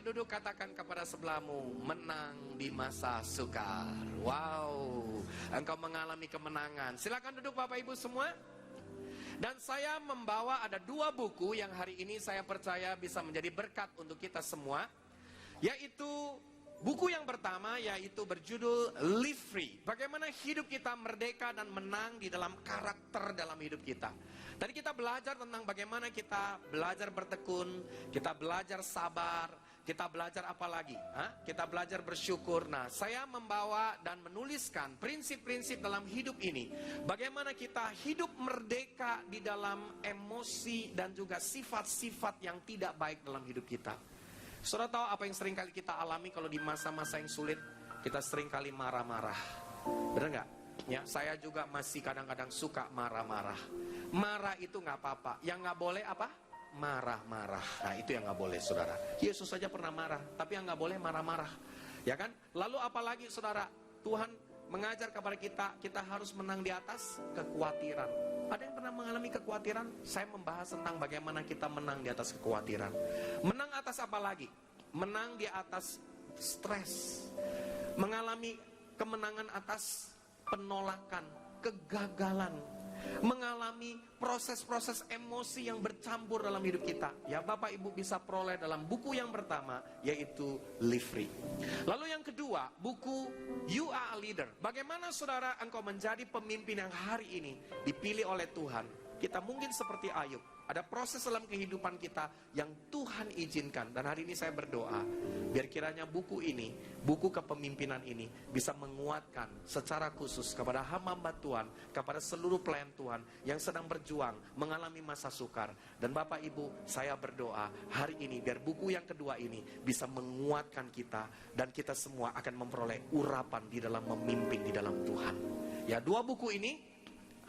kita duduk, katakan kepada sebelahmu, menang di masa sukar. Wow, engkau mengalami kemenangan. Silakan duduk Bapak Ibu semua. Dan saya membawa ada 2 buku yang hari ini saya percaya bisa menjadi berkat untuk kita semua. Yaitu buku yang pertama, yaitu berjudul Live Free. Bagaimana hidup kita merdeka dan menang di dalam karakter dalam hidup kita. Tadi kita belajar tentang bagaimana kita belajar bertekun, kita belajar sabar, kita belajar apa lagi? Kita belajar bersyukur. Nah, saya membawa dan menuliskan prinsip-prinsip dalam hidup ini. Bagaimana kita hidup merdeka di dalam emosi dan juga sifat-sifat yang tidak baik dalam hidup kita. Saudara tahu apa yang sering kali kita alami kalau di masa-masa yang sulit? Kita sering kali marah-marah. Benar nggak? Ya, saya juga masih kadang-kadang suka marah-marah. Marah itu nggak apa-apa. Yang nggak boleh apa? Marah-marah. Nah, itu yang nggak boleh, saudara. Yesus saja pernah marah, tapi yang nggak boleh marah-marah. Ya kan? Lalu apalagi, saudara? Tuhan mengajar kepada kita harus menang di atas kekhawatiran. Ada yang pernah mengalami kekhawatiran? Saya membahas tentang bagaimana kita menang di atas kekhawatiran. Menang atas apa lagi? Menang di atas stres. Mengalami kemenangan atas penolakan, kegagalan. Mengalami proses-proses emosi yang bercampur dalam hidup kita. Ya, Bapak Ibu bisa peroleh dalam buku yang pertama, yaitu Live Free. Lalu yang kedua, buku You Are a Leader. Bagaimana saudara engkau menjadi pemimpin yang hari ini dipilih oleh Tuhan. Kita mungkin seperti Ayub, ada proses dalam kehidupan kita yang Tuhan izinkan. Dan hari ini saya berdoa, biar kiranya buku ini, buku kepemimpinan ini bisa menguatkan secara khusus kepada hamba Tuhan, kepada seluruh pelayan Tuhan yang sedang berjuang, mengalami masa sukar. Dan Bapak Ibu, saya berdoa hari ini biar buku yang kedua ini bisa menguatkan kita, dan kita semua akan memperoleh urapan di dalam memimpin di dalam Tuhan. Ya, 2 buku ini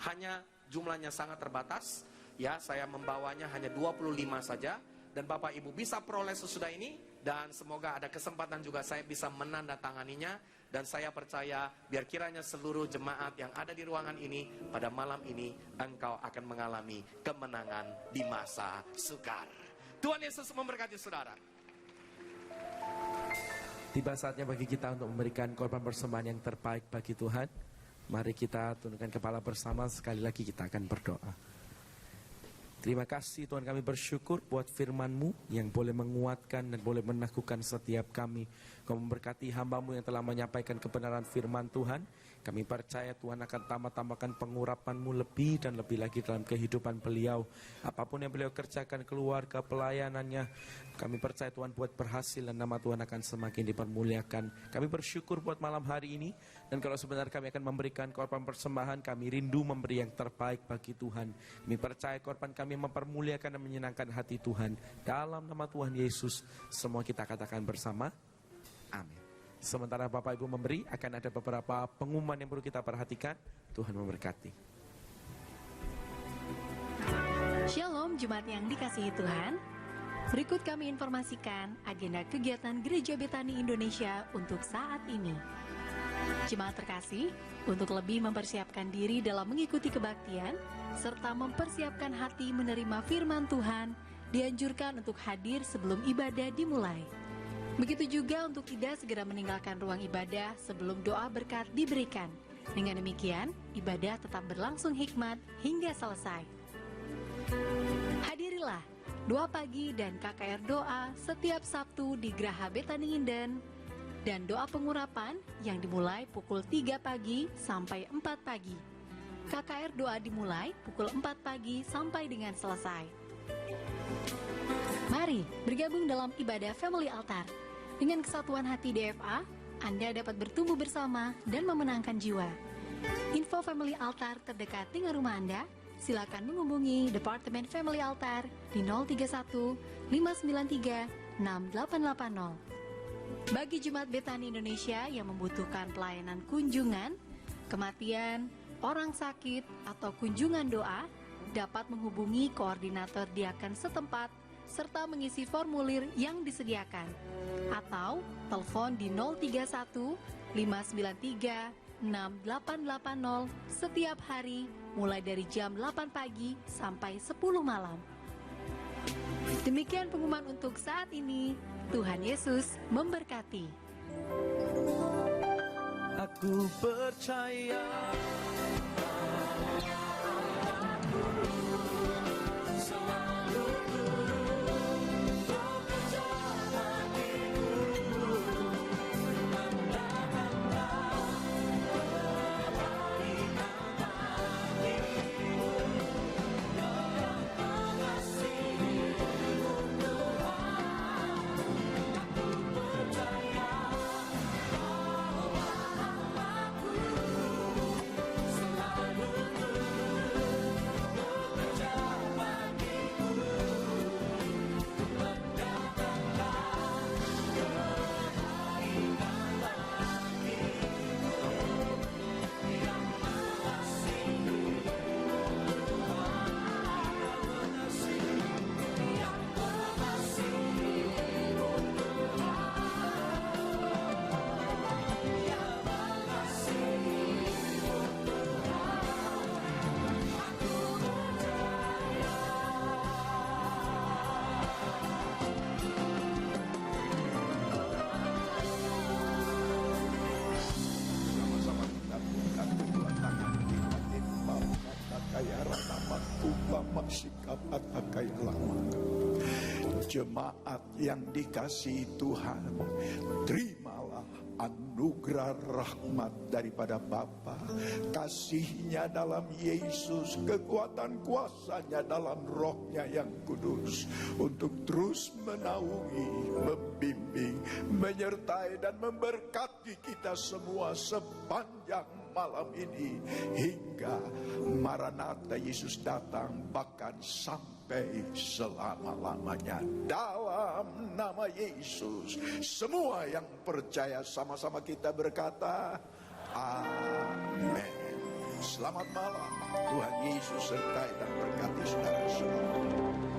hanya jumlahnya sangat terbatas. Ya, saya membawanya hanya 25 saja. Dan Bapak Ibu bisa peroleh sesudah ini. Dan semoga ada kesempatan juga saya bisa menandatanganinya. Dan saya percaya biar kiranya seluruh jemaat yang ada di ruangan ini pada malam ini, engkau akan mengalami kemenangan di masa sukar. Tuhan Yesus memberkati saudara. Tiba saatnya bagi kita untuk memberikan korban persembahan yang terbaik bagi Tuhan. Mari kita tundukkan kepala bersama, sekali lagi kita akan berdoa. Terima kasih Tuhan, kami bersyukur buat firman-Mu yang boleh menguatkan dan boleh meneguhkan setiap kami. Kau memberkati hamba-Mu yang telah menyampaikan kebenaran firman Tuhan. Kami percaya Tuhan akan tambah-tambahkan pengurapan-Mu lebih dan lebih lagi dalam kehidupan beliau. Apapun yang beliau kerjakan, keluarga, pelayanannya, kami percaya Tuhan buat berhasil dan nama Tuhan akan semakin dipermuliakan. Kami bersyukur buat malam hari ini. Dan kalau sebenarnya kami akan memberikan korban persembahan, kami rindu memberi yang terbaik bagi Tuhan. Kami percaya korban kami mempermuliakan dan menyenangkan hati Tuhan. Dalam nama Tuhan Yesus, semua kita katakan bersama, amin. Sementara Bapak Ibu memberi, akan ada beberapa pengumuman yang perlu kita perhatikan. Tuhan memberkati. Shalom Jemaat yang dikasihi Tuhan. Berikut kami informasikan agenda kegiatan Gereja Betani Indonesia untuk saat ini. Jemaat terkasih, untuk lebih mempersiapkan diri dalam mengikuti kebaktian, serta mempersiapkan hati menerima firman Tuhan, dianjurkan untuk hadir sebelum ibadah dimulai. Begitu juga untuk tidak segera meninggalkan ruang ibadah sebelum doa berkat diberikan. Dengan demikian, ibadah tetap berlangsung hikmat hingga selesai. Hadirilah doa pagi dan KKR doa setiap Sabtu di Graha Betani Inden, dan doa pengurapan yang dimulai pukul 3 pagi sampai 4 pagi. KKR doa dimulai pukul 4 pagi sampai dengan selesai. Mari bergabung dalam ibadah Family Altar. Dengan kesatuan hati DFA, Anda dapat bertumbuh bersama dan memenangkan jiwa. Info Family Altar terdekat dengan rumah Anda, silakan menghubungi Departemen Family Altar di 031 593 6880. Bagi Jemaat Betani Indonesia yang membutuhkan pelayanan kunjungan, kematian, orang sakit, atau kunjungan doa, dapat menghubungi koordinator diaken setempat serta mengisi formulir yang disediakan, atau telepon di 031 593 6880 setiap hari mulai dari jam 8 pagi sampai 10 malam. Demikian pengumuman untuk saat ini. Tuhan Yesus memberkati. Aku percaya sama-sama kita buka kedua tangan kita timbang kata kaya rata matuba masikap kata kaya lama. Jemaat yang dikasihi Tuhan, terimalah anugerah rahmat daripada Bapa, kasihnya dalam Yesus, kekuatan kuasanya dalam rohnya yang kudus, untuk terus menaungi, membimbing, menyertai dan memberkati kita semua sepanjang malam ini hingga Maranatha Yesus datang, bahkan sampai selama-lamanya. Dalam nama Yesus, semua yang percaya sama-sama kita berkata amin. Selamat malam, Tuhan Yesus sertai dan berkati saudara semua.